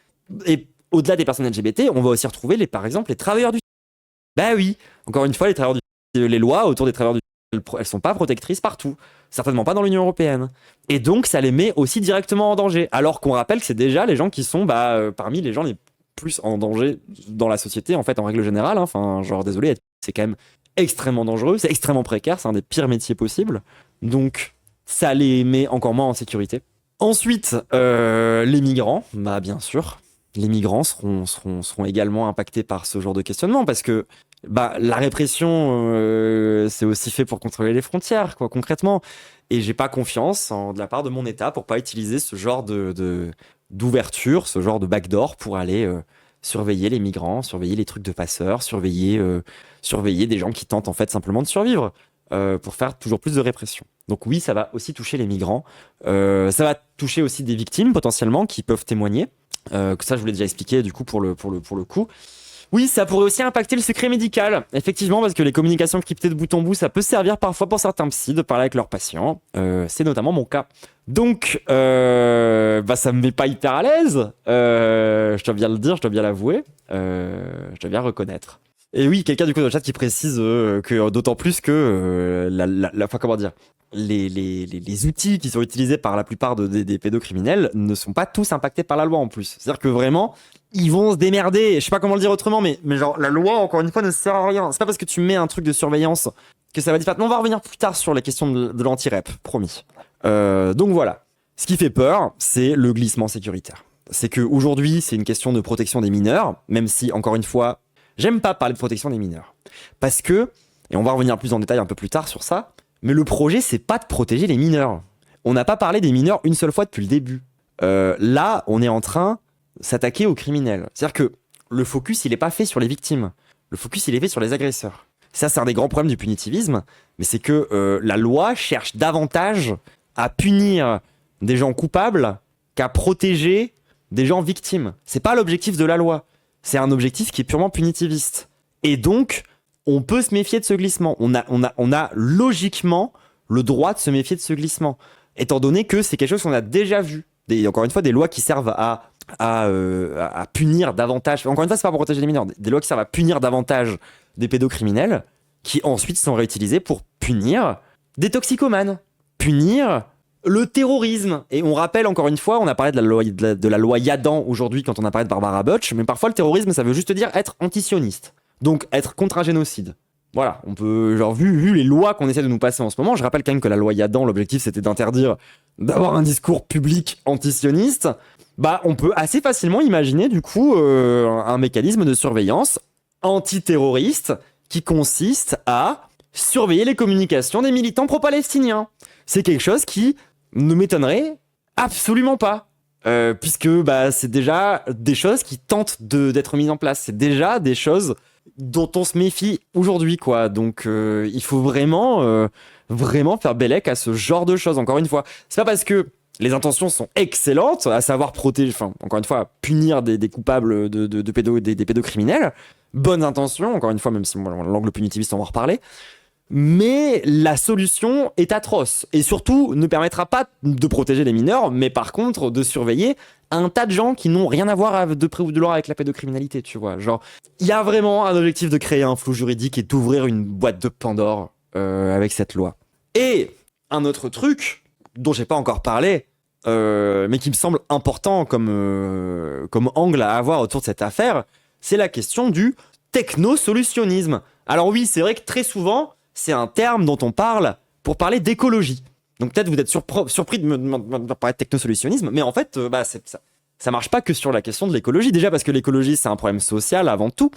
Et au-delà des personnes LGBT, on va aussi retrouver, par exemple, les travailleurs du... Bah oui, encore une fois, les lois autour des travailleurs du... Elles sont pas protectrices partout. Certainement pas dans l'Union européenne. Et donc, ça les met aussi directement en danger. Alors qu'on rappelle que c'est déjà les gens qui sont parmi les gens les plus en danger dans la société, en fait, en règle générale. Hein. Enfin, genre, désolé, c'est quand même extrêmement dangereux, c'est extrêmement précaire, c'est un des pires métiers possibles. Donc, ça les met encore moins en sécurité. Ensuite, les migrants, bah bien sûr. Les migrants seront également impactés par ce genre de questionnement parce que la répression, c'est aussi fait pour contrôler les frontières, quoi, concrètement. Et j'ai pas confiance de la part de mon État pour pas utiliser ce genre d'ouverture, ce genre de backdoor pour aller surveiller les migrants, surveiller les trucs de passeurs, surveiller des gens qui tentent en fait simplement de survivre pour faire toujours plus de répression. Donc oui, ça va aussi toucher les migrants. Ça va toucher aussi des victimes potentiellement qui peuvent témoigner. Que ça, je vous l'ai déjà expliqué du coup pour le coup. Oui, ça pourrait aussi impacter le secret médical, effectivement, parce que les communications cryptées de bout en bout, ça peut servir parfois pour certains psys de parler avec leurs patients. C'est notamment mon cas. Donc, ça me met pas hyper à l'aise. Je dois bien le dire, je dois bien l'avouer. Je dois bien reconnaître. Et oui, quelqu'un du coup dans le chat qui précise que d'autant plus que comment dire, les outils qui sont utilisés par la plupart des pédocriminels ne sont pas tous impactés par la loi en plus. C'est-à-dire que vraiment, ils vont se démerder. Je sais pas comment le dire autrement, mais genre la loi encore une fois ne sert à rien. C'est pas parce que tu mets un truc de surveillance que ça va disparaître. On va revenir plus tard sur la question de l'anti-rep, promis. Donc voilà. Ce qui fait peur, c'est le glissement sécuritaire. C'est que aujourd'hui, c'est une question de protection des mineurs, même si encore une fois, j'aime pas parler de protection des mineurs. Parce que, et on va revenir plus en détail un peu plus tard sur ça, mais le projet, c'est pas de protéger les mineurs. On n'a pas parlé des mineurs une seule fois depuis le début. Là, on est en train de s'attaquer aux criminels. C'est-à-dire que le focus, il est pas fait sur les victimes. Le focus, il est fait sur les agresseurs. Ça, c'est un des grands problèmes du punitivisme, mais c'est que la loi cherche davantage à punir des gens coupables qu'à protéger des gens victimes. C'est pas l'objectif de la loi. C'est un objectif qui est purement punitiviste. Et donc, on peut se méfier de ce glissement. On a logiquement le droit de se méfier de ce glissement, étant donné que c'est quelque chose qu'on a déjà vu. Encore une fois, des lois qui servent à punir davantage. Encore une fois, c'est pas pour protéger les mineurs. Des lois qui servent à punir davantage des pédocriminels, qui ensuite sont réutilisées pour punir des toxicomanes, punir le terrorisme. Et on rappelle encore une fois, on a parlé de la loi Yadan aujourd'hui quand on a parlé de Barbara Butch, mais parfois le terrorisme, ça veut juste dire être antisioniste. Donc être contre un génocide. Voilà, on peut, genre, vu les lois qu'on essaie de nous passer en ce moment, je rappelle quand même que la loi Yadan, l'objectif c'était d'interdire d'avoir un discours public antisioniste, bah on peut assez facilement imaginer du coup un mécanisme de surveillance antiterroriste qui consiste à surveiller les communications des militants pro-palestiniens. C'est quelque chose qui ne m'étonnerait absolument pas. Puisque bah, c'est déjà des choses qui tentent d'être mises en place. C'est déjà des choses dont on se méfie aujourd'hui, quoi. Donc il faut vraiment faire bellec à ce genre de choses. Encore une fois, c'est pas parce que les intentions sont excellentes, à savoir protéger, enfin, encore une fois, punir des coupables des pédocriminels. Bonnes intentions, encore une fois, même si l'angle punitiviste, on va en reparler. Mais la solution est atroce et surtout ne permettra pas de protéger les mineurs, mais par contre de surveiller un tas de gens qui n'ont rien à voir de près ou de loin avec la pédocriminalité, tu vois. Genre, il y a vraiment un objectif de créer un flou juridique et d'ouvrir une boîte de Pandore avec cette loi. Et un autre truc dont j'ai pas encore parlé, mais qui me semble important comme angle à avoir autour de cette affaire, c'est la question du technosolutionnisme. Alors oui, c'est vrai que très souvent, c'est un terme dont on parle pour parler d'écologie. Donc peut-être vous êtes surpris de me parler de technosolutionnisme, mais en fait, ça marche pas que sur la question de l'écologie. Déjà parce que l'écologie, c'est un problème social avant tout,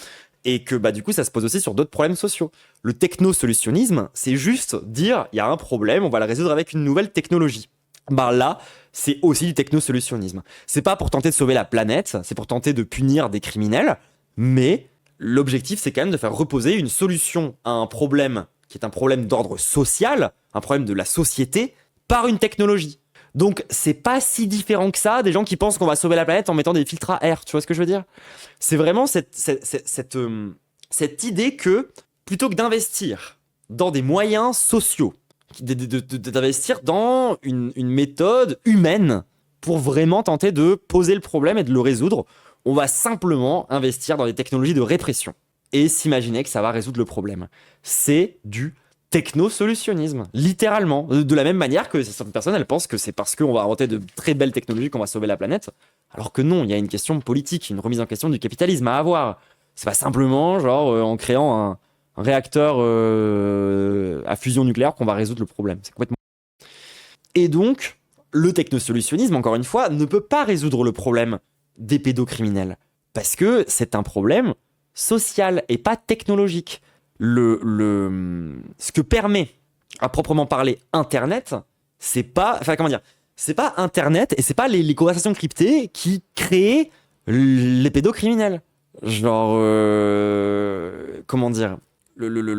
et que du coup, ça se pose aussi sur d'autres problèmes sociaux. Le technosolutionnisme, c'est juste dire, il y a un problème, on va le résoudre avec une nouvelle technologie. Là, c'est aussi du technosolutionnisme. C'est pas pour tenter de sauver la planète, c'est pour tenter de punir des criminels, mais l'objectif, c'est quand même de faire reposer une solution à un problème qui est un problème d'ordre social, un problème de la société, par une technologie. Donc, c'est pas si différent que ça des gens qui pensent qu'on va sauver la planète en mettant des filtres à air, tu vois ce que je veux dire ? C'est vraiment cette idée que, plutôt que d'investir dans des moyens sociaux, d'investir dans une méthode humaine pour vraiment tenter de poser le problème et de le résoudre, on va simplement investir dans des technologies de répression et s'imaginer que ça va résoudre le problème. C'est du technosolutionnisme, littéralement. De la même manière que certaines personnes, elles pensent que c'est parce qu'on va inventer de très belles technologies qu'on va sauver la planète, alors que non, il y a une question politique, une remise en question du capitalisme à avoir. C'est pas simplement, en créant un réacteur à fusion nucléaire qu'on va résoudre le problème. C'est complètement... Et donc, le technosolutionnisme, encore une fois, ne peut pas résoudre le problème des pédocriminels. Parce que c'est un problème social et pas technologique. Ce que permet, à proprement parler, Internet, c'est pas... Enfin, comment dire ? C'est pas Internet et c'est pas les conversations cryptées qui créent les pédocriminels. Comment dire ?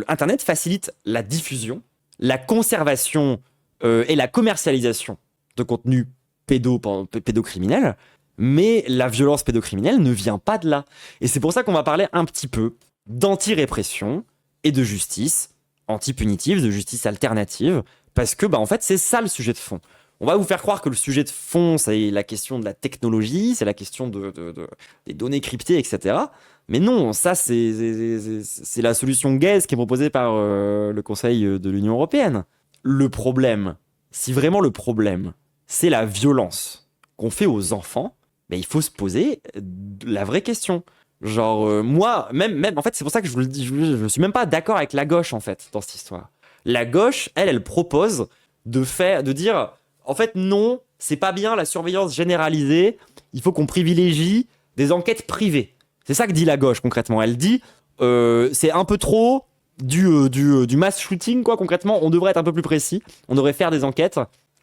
Internet facilite la diffusion, la conservation et la commercialisation de contenus pédocriminels, mais la violence pédocriminelle ne vient pas de là. Et c'est pour ça qu'on va parler un petit peu d'anti-répression et de justice anti-punitive, de justice alternative, parce que en fait c'est ça le sujet de fond. On va vous faire croire que le sujet de fond, c'est la question de la technologie, c'est la question des données cryptées, etc. Mais non, ça c'est la solution gaze qui est proposée par le Conseil de l'Union européenne. Le problème, si vraiment le problème, c'est la violence qu'on fait aux enfants, il faut se poser la vraie question. Moi, même, en fait, c'est pour ça que je vous le dis, je suis même pas d'accord avec la gauche, en fait, dans cette histoire. La gauche, elle propose de dire, en fait, non, c'est pas bien la surveillance généralisée, il faut qu'on privilégie des enquêtes privées. C'est ça que dit la gauche, concrètement. Elle dit, c'est un peu trop du mass shooting, quoi, concrètement, on devrait être un peu plus précis, on devrait faire des enquêtes,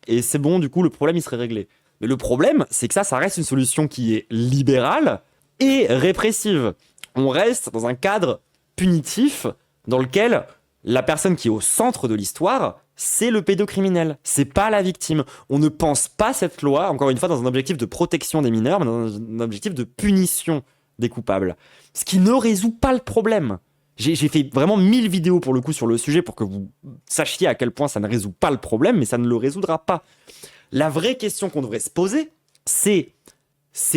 et c'est bon, du coup, le problème, il serait réglé. Mais le problème, c'est que ça reste une solution qui est libérale et répressive. On reste dans un cadre punitif dans lequel la personne qui est au centre de l'histoire, c'est le pédocriminel, c'est pas la victime. On ne pense pas cette loi, encore une fois, dans un objectif de protection des mineurs, mais dans un objectif de punition des coupables. Ce qui ne résout pas le problème. J'ai fait vraiment 1000 vidéos pour le coup sur le sujet pour que vous sachiez à quel point ça ne résout pas le problème, mais ça ne le résoudra pas. La vraie question qu'on devrait se poser, c'est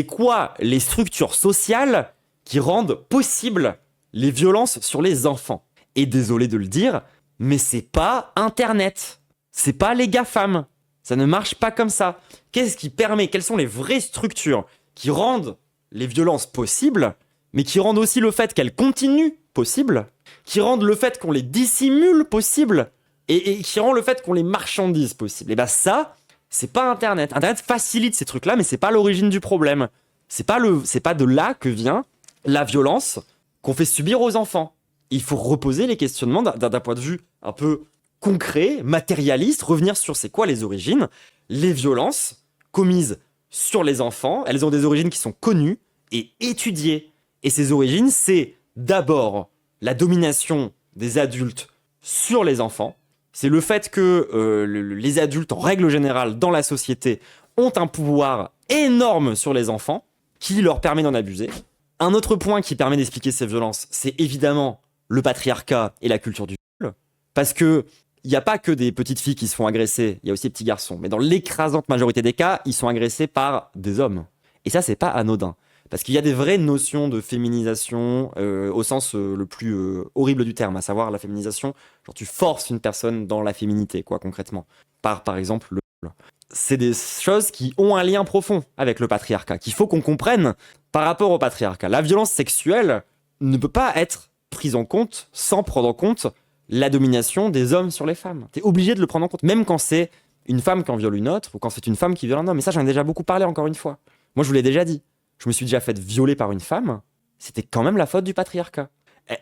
quoi les structures sociales qui rendent possible les violences sur les enfants? Et désolé de le dire, mais c'est pas Internet. C'est pas les GAFAM. Ça ne marche pas comme ça. Qu'est-ce qui permet? Quelles sont les vraies structures qui rendent les violences possibles, mais qui rendent aussi le fait qu'elles continuent possibles, qui rendent le fait qu'on les dissimule possible, et qui rend le fait qu'on les marchandise possible? Et ben ça, c'est pas Internet. Internet facilite ces trucs-là, mais c'est pas l'origine du problème. C'est pas de là que vient la violence qu'on fait subir aux enfants. Il faut reposer les questionnements d'un point de vue un peu concret, matérialiste, revenir sur c'est quoi les origines. Les violences commises sur les enfants, elles ont des origines qui sont connues et étudiées. Et ces origines, c'est d'abord la domination des adultes sur les enfants. C'est le fait que les adultes, en règle générale, dans la société, ont un pouvoir énorme sur les enfants qui leur permet d'en abuser. Un autre point qui permet d'expliquer ces violences, c'est évidemment le patriarcat et la culture du viol. Parce que il n'y a pas que des petites filles qui se font agresser, il y a aussi des petits garçons. Mais dans l'écrasante majorité des cas, ils sont agressés par des hommes. Et ça, c'est pas anodin. Parce qu'il y a des vraies notions de féminisation au sens le plus horrible du terme, à savoir la féminisation, genre tu forces une personne dans la féminité, quoi, concrètement. Par exemple, le viol. C'est des choses qui ont un lien profond avec le patriarcat, qu'il faut qu'on comprenne par rapport au patriarcat. La violence sexuelle ne peut pas être prise en compte sans prendre en compte la domination des hommes sur les femmes. T'es obligé de le prendre en compte, même quand c'est une femme qui en viole une autre, ou quand c'est une femme qui viole un homme. Et ça, j'en ai déjà beaucoup parlé, encore une fois. Moi, je vous l'ai déjà dit. Je me suis déjà fait violer par une femme. C'était quand même la faute du patriarcat.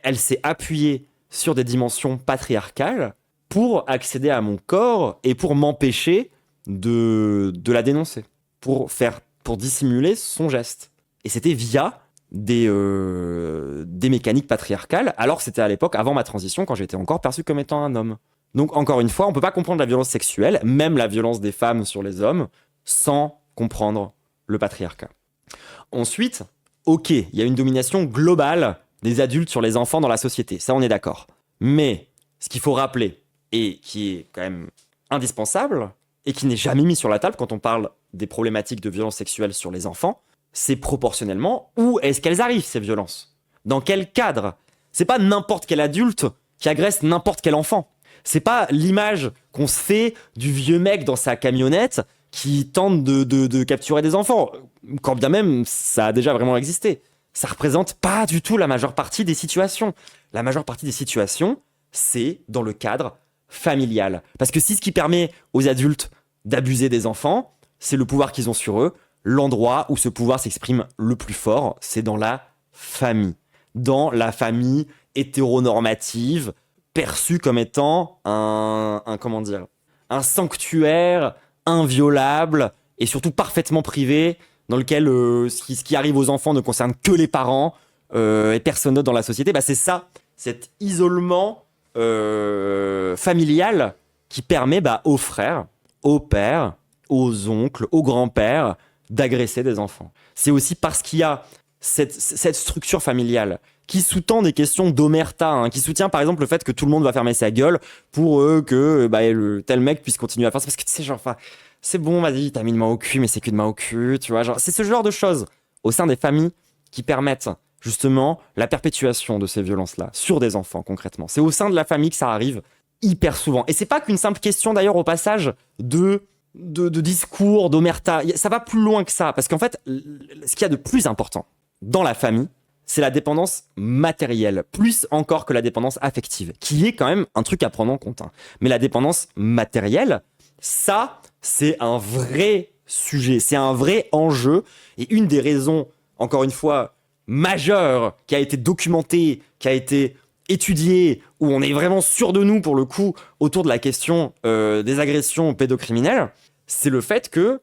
Elle s'est appuyée sur des dimensions patriarcales pour accéder à mon corps et pour m'empêcher de la dénoncer, pour dissimuler son geste. Et c'était via des mécaniques patriarcales, alors que c'était à l'époque, avant ma transition, quand j'étais encore perçu comme étant un homme. Donc, encore une fois, on peut pas comprendre la violence sexuelle, même la violence des femmes sur les hommes, sans comprendre le patriarcat. Ensuite, ok, il y a une domination globale des adultes sur les enfants dans la société, ça on est d'accord. Mais, ce qu'il faut rappeler, et qui est quand même indispensable, et qui n'est jamais mis sur la table quand on parle des problématiques de violence sexuelle sur les enfants, c'est proportionnellement où est-ce qu'elles arrivent, ces violences? Dans quel cadre? C'est pas n'importe quel adulte qui agresse n'importe quel enfant. C'est pas l'image qu'on se fait du vieux mec dans sa camionnette qui tente de capturer des enfants. Quand bien même, ça a déjà vraiment existé. Ça représente pas du tout la majeure partie des situations. La majeure partie des situations, c'est dans le cadre familial. Parce que si ce qui permet aux adultes d'abuser des enfants, c'est le pouvoir qu'ils ont sur eux, l'endroit où ce pouvoir s'exprime le plus fort, c'est dans la famille. Dans la famille hétéronormative, perçue comme étant un sanctuaire inviolable et surtout parfaitement privé, dans lequel ce qui arrive aux enfants ne concerne que les parents et personne d'autre dans la société. Bah c'est ça, cet isolement familial qui permet aux frères, aux pères, aux oncles, aux grands-pères d'agresser des enfants. C'est aussi parce qu'il y a cette structure familiale qui sous-tend des questions d'omerta, qui soutient par exemple le fait que tout le monde va fermer sa gueule pour que le tel mec puisse continuer à faire ça. Parce que tu sais, genre, c'est bon, vas-y, t'as mis une main au cul, mais c'est qu'une main au cul, tu vois. Genre, c'est ce genre de choses au sein des familles qui permettent justement la perpétuation de ces violences-là sur des enfants concrètement. C'est au sein de la famille que ça arrive hyper souvent. Et c'est pas qu'une simple question d'ailleurs au passage de discours, d'omerta. Ça va plus loin que ça. Parce qu'en fait, ce qu'il y a de plus important dans la famille, c'est la dépendance matérielle, plus encore que la dépendance affective, qui est quand même un truc à prendre en compte. Mais la dépendance matérielle, ça, c'est un vrai sujet, c'est un vrai enjeu. Et une des raisons, encore une fois, majeures, qui a été documentée, qui a été étudiée, où on est vraiment sûr de nous, pour le coup, autour de la question des agressions pédocriminelles, c'est le fait que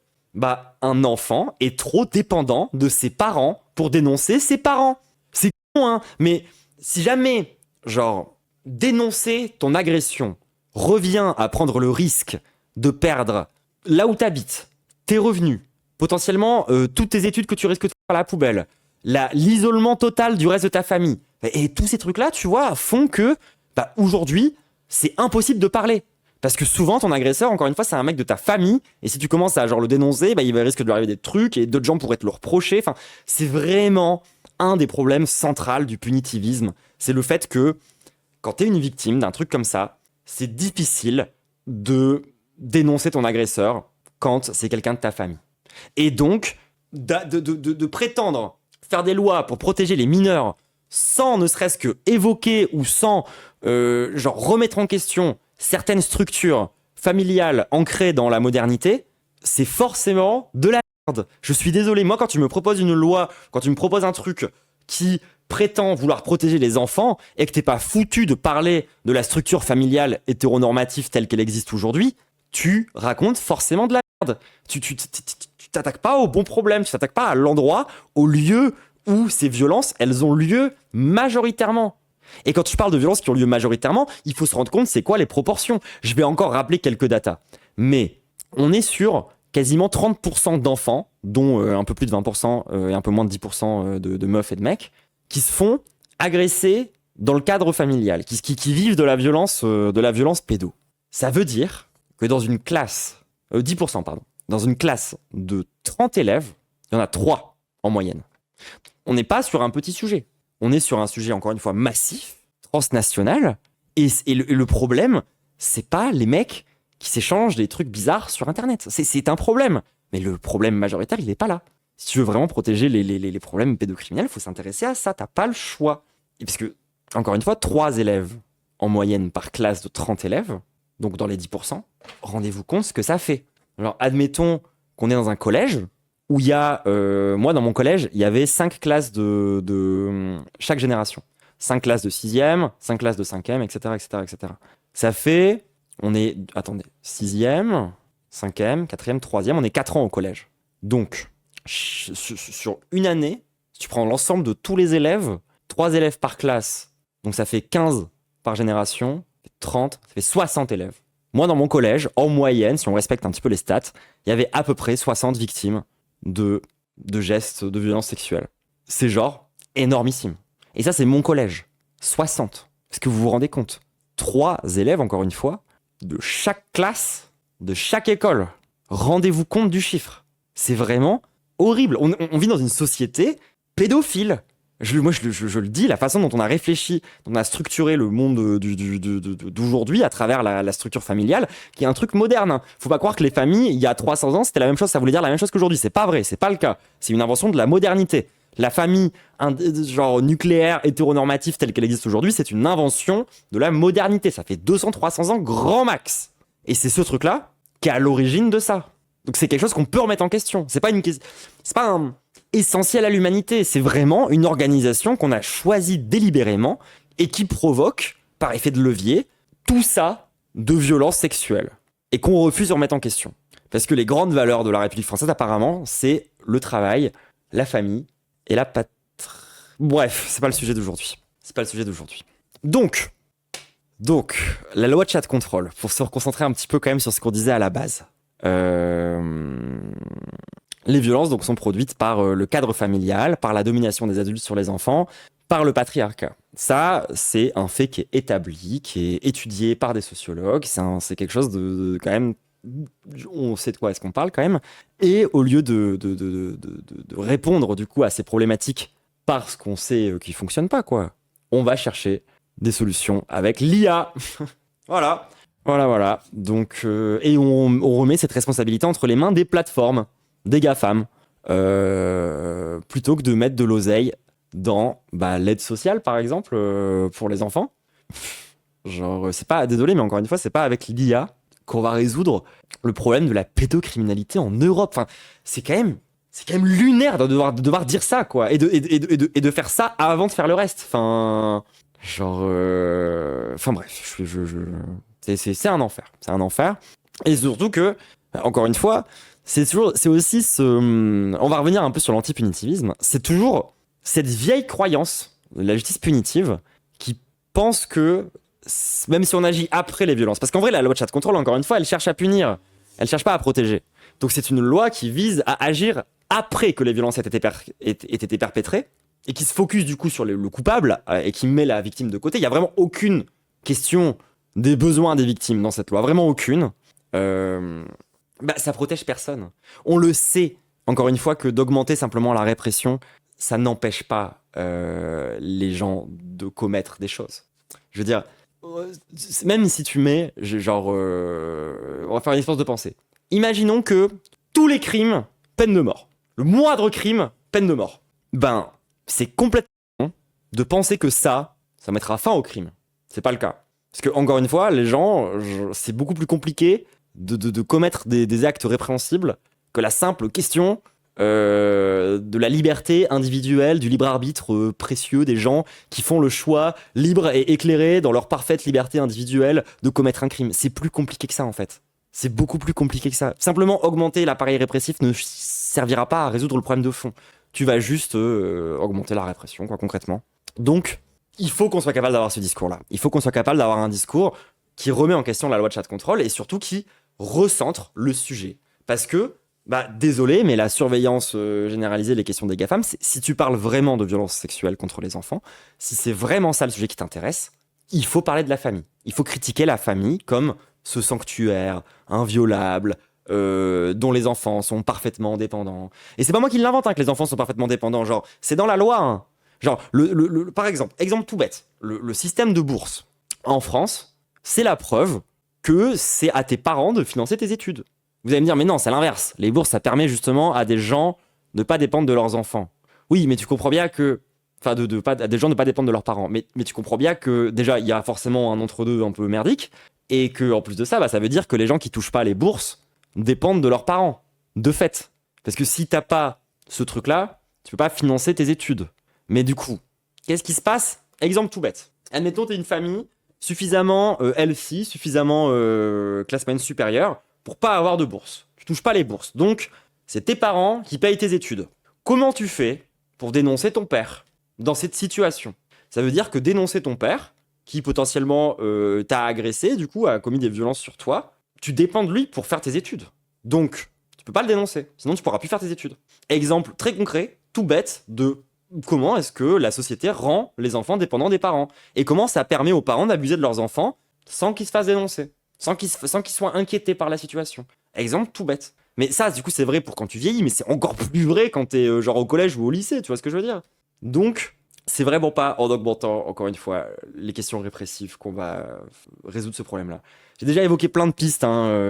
un enfant est trop dépendant de ses parents pour dénoncer ses parents. C'est con, hein, mais si jamais, genre, dénoncer ton agression revient à prendre le risque de perdre là où tu habites, tes revenus, potentiellement toutes tes études que tu risques de faire à la poubelle, l'isolement total du reste de ta famille. Et tous ces trucs-là, tu vois, font que aujourd'hui, c'est impossible de parler. Parce que souvent, ton agresseur, encore une fois, c'est un mec de ta famille. Et si tu commences à le dénoncer, il risque de lui arriver des trucs et d'autres gens pourraient te le reprocher. Enfin, c'est vraiment un des problèmes centraux du punitivisme. C'est le fait que quand tu es une victime d'un truc comme ça, c'est difficile de dénoncer ton agresseur quand c'est quelqu'un de ta famille. Et donc, de prétendre faire des lois pour protéger les mineurs sans ne serait-ce que évoquer ou sans remettre en question certaines structures familiales ancrées dans la modernité, c'est forcément de la merde. Je suis désolé, moi quand tu me proposes une loi, quand tu me proposes un truc qui prétend vouloir protéger les enfants et que t'es pas foutu de parler de la structure familiale hétéronormative telle qu'elle existe aujourd'hui, tu racontes forcément de la merde. Tu t'attaques pas au bon problème, tu t'attaques pas à l'endroit, au lieu où ces violences, elles ont lieu majoritairement. Et quand je parle de violences qui ont lieu majoritairement, il faut se rendre compte c'est quoi les proportions. Je vais encore rappeler quelques datas. Mais on est sur quasiment 30% d'enfants, dont un peu plus de 20% et un peu moins de 10% de meufs et de mecs, qui se font agresser dans le cadre familial, qui vivent de la violence pédo. Ça veut dire que dans une classe, 10%, pardon, dans une classe de 30 élèves, il y en a 3 en moyenne. On n'est pas sur un petit sujet. On est sur un sujet, encore une fois, massif, transnational. Et le problème, c'est pas les mecs qui s'échangent des trucs bizarres sur Internet. C'est un problème. Mais le problème majoritaire, il n'est pas là. Si tu veux vraiment protéger les problèmes pédocriminels, il faut s'intéresser à ça. T'as pas le choix. Et parce que, encore une fois, 3 élèves en moyenne par classe de 30 élèves, donc dans les 10%, rendez-vous compte ce que ça fait. Alors, admettons qu'on est dans un collège où il y a, moi dans mon collège, il y avait 5 classes de chaque génération. 5 classes de 6e, 5 classes de 5e, etc., etc., etc. Ça fait, 6e, 5e, 4e, 3e, on est 4 ans au collège. Donc, sur une année, si tu prends l'ensemble de tous les élèves, 3 élèves par classe, donc ça fait 15 par génération, 30, ça fait 60 élèves. Moi, dans mon collège, en moyenne, si on respecte un petit peu les stats, il y avait à peu près 60 victimes de gestes de violence sexuelle. C'est énormissime. Et ça, c'est mon collège. 60. Est-ce que vous vous rendez compte ? 3 élèves, encore une fois, de chaque classe, de chaque école. Rendez-vous compte du chiffre. C'est vraiment horrible. On vit dans une société pédophile. Moi, je le dis, la façon dont on a réfléchi, dont on a structuré le monde d'aujourd'hui à travers la structure familiale, qui est un truc moderne. Faut pas croire que les familles, il y a 300 ans, c'était la même chose, ça voulait dire la même chose qu'aujourd'hui. C'est pas vrai, c'est pas le cas. C'est une invention de la modernité. La famille, nucléaire, hétéronormative telle qu'elle existe aujourd'hui, c'est une invention de la modernité. Ça fait 200-300 ans, grand max. Et c'est ce truc-là qui est à l'origine de ça. Donc c'est quelque chose qu'on peut remettre en question. C'est pas un essentiel à l'humanité. C'est vraiment une organisation qu'on a choisie délibérément et qui provoque, par effet de levier, tout ça de violence sexuelle. Et qu'on refuse de remettre en question. Parce que les grandes valeurs de la République française, apparemment, c'est le travail, la famille et la patrie. Bref, c'est pas le sujet d'aujourd'hui. Donc, la loi de chat contrôle, pour se reconcentrer un petit peu quand même sur ce qu'on disait à la base. Les violences donc sont produites par le cadre familial, par la domination des adultes sur les enfants, par le patriarcat. Ça, c'est un fait qui est établi, qui est étudié par des sociologues. C'est quelque chose de quand même, on sait de quoi est-ce qu'on parle quand même. Et au lieu de répondre du coup à ces problématiques parce qu'on sait qu'ils fonctionnent pas, quoi, on va chercher des solutions avec l'IA. Voilà. Donc, et on remet cette responsabilité entre les mains des plateformes, des GAFAM, plutôt que de mettre de l'oseille dans l'aide sociale, par exemple, pour les enfants. C'est pas, désolé, mais encore une fois, c'est pas avec l'IA qu'on va résoudre le problème de la pédocriminalité en Europe. Enfin, c'est quand même lunaire de devoir dire ça, quoi, et de faire ça avant de faire le reste. Enfin, bref, c'est un enfer. Et surtout que, encore une fois, c'est aussi on va revenir un peu sur l'antipunitivisme. C'est toujours cette vieille croyance de la justice punitive qui pense que même si on agit après les violences. Parce qu'en vrai, la loi de chat control, encore une fois, elle cherche à punir. Elle cherche pas à protéger. Donc c'est une loi qui vise à agir après que les violences aient été perpétrées et qui se focus du coup sur le coupable et qui met la victime de côté. Il y a vraiment aucune question des besoins des victimes dans cette loi. Vraiment aucune. Ça protège personne. On le sait, encore une fois, que d'augmenter simplement la répression, ça n'empêche pas les gens de commettre des choses. Je veux dire, même si tu mets, on va faire une expérience de pensée. Imaginons que tous les crimes, peine de mort. Le moindre crime, peine de mort. C'est complètement de penser que ça mettra fin au crime. C'est pas le cas. Parce que, encore une fois, les gens, c'est beaucoup plus compliqué de commettre des actes répréhensibles que la simple question de la liberté individuelle, du libre arbitre précieux des gens qui font le choix libre et éclairé dans leur parfaite liberté individuelle de commettre un crime. C'est plus compliqué que ça en fait. C'est beaucoup plus compliqué que ça. Simplement augmenter l'appareil répressif ne servira pas à résoudre le problème de fond. Tu vas juste augmenter la répression, quoi, concrètement. Donc, il faut qu'on soit capable d'avoir ce discours-là. Il faut qu'on soit capable d'avoir un discours qui remet en question la loi de chat control et surtout qui recentre le sujet. Parce que, désolé, mais la surveillance généralisée, les questions des GAFAM, si tu parles vraiment de violences sexuelles contre les enfants, si c'est vraiment ça le sujet qui t'intéresse, il faut parler de la famille. Il faut critiquer la famille comme ce sanctuaire inviolable, dont les enfants sont parfaitement dépendants. Et c'est pas moi qui l'invente, que les enfants sont parfaitement dépendants. Genre, c'est dans la loi. Genre, par exemple tout bête, le système de bourse en France, c'est la preuve que c'est à tes parents de financer tes études. Vous allez me dire, mais non, c'est l'inverse. Les bourses, ça permet justement à des gens de pas dépendre de leurs enfants. Oui, mais tu comprends bien que... Enfin, à des gens de pas dépendre de leurs parents. Mais tu comprends bien que, déjà, il y a forcément un entre-deux un peu merdique, et que en plus de ça, ça veut dire que les gens qui touchent pas les bourses dépendent de leurs parents, de fait. Parce que si t'as pas ce truc-là, tu peux pas financer tes études. Mais du coup, qu'est-ce qui se passe? Exemple tout bête. Admettons, t'es une famille suffisamment healthy, suffisamment classe moyenne supérieure pour pas avoir de bourse. Tu touches pas les bourses. Donc, c'est tes parents qui payent tes études. Comment tu fais pour dénoncer ton père dans cette situation? Ça veut dire que dénoncer ton père, qui potentiellement t'a agressé, du coup, a commis des violences sur toi, tu dépends de lui pour faire tes études. Donc, tu peux pas le dénoncer. Sinon, tu pourras plus faire tes études. Exemple très concret, tout bête, de comment est-ce que la société rend les enfants dépendants des parents et comment ça permet aux parents d'abuser de leurs enfants sans qu'ils se fassent dénoncer, sans qu'ils soient inquiétés par la situation. Exemple tout bête. Mais ça, du coup, c'est vrai pour quand tu vieillis, mais c'est encore plus vrai quand t'es genre au collège ou au lycée, tu vois ce que je veux dire? Donc, c'est vraiment pas en augmentant, encore une fois, les questions répressives qu'on va résoudre ce problème-là. J'ai déjà évoqué plein de pistes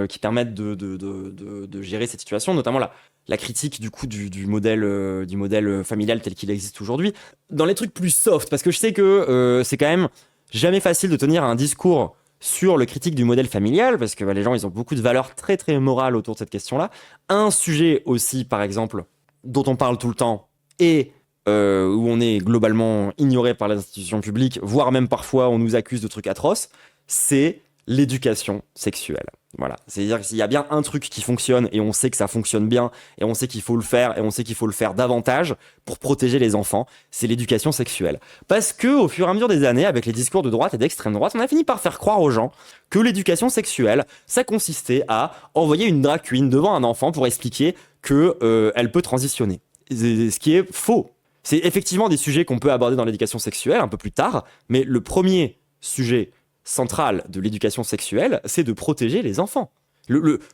qui permettent de gérer cette situation, notamment la critique du coup du modèle familial tel qu'il existe aujourd'hui. Dans les trucs plus soft, parce que je sais que c'est quand même jamais facile de tenir un discours sur le critique du modèle familial, parce que les gens, ils ont beaucoup de valeurs très très morales autour de cette question-là. Un sujet aussi, par exemple, dont on parle tout le temps, et où on est globalement ignoré par les institutions publiques, voire même parfois on nous accuse de trucs atroces, c'est l'éducation sexuelle. Voilà. C'est-à-dire qu'il y a bien un truc qui fonctionne et on sait que ça fonctionne bien et on sait qu'il faut le faire et on sait qu'il faut le faire davantage pour protéger les enfants, c'est l'éducation sexuelle. Parce que au fur et à mesure des années, avec les discours de droite et d'extrême droite, on a fini par faire croire aux gens que l'éducation sexuelle, ça consistait à envoyer une drag queen devant un enfant pour expliquer que elle peut transitionner. Ce qui est faux. C'est effectivement des sujets qu'on peut aborder dans l'éducation sexuelle un peu plus tard, mais le premier sujet central de l'éducation sexuelle, c'est de protéger les enfants.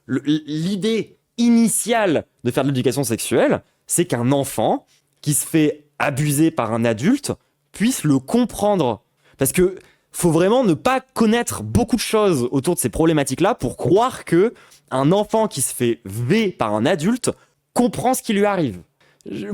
L'idée initiale de faire de l'éducation sexuelle, c'est qu'un enfant qui se fait abuser par un adulte puisse le comprendre. Parce que faut vraiment ne pas connaître beaucoup de choses autour de ces problématiques-là pour croire que un enfant qui se fait V par un adulte comprend ce qui lui arrive.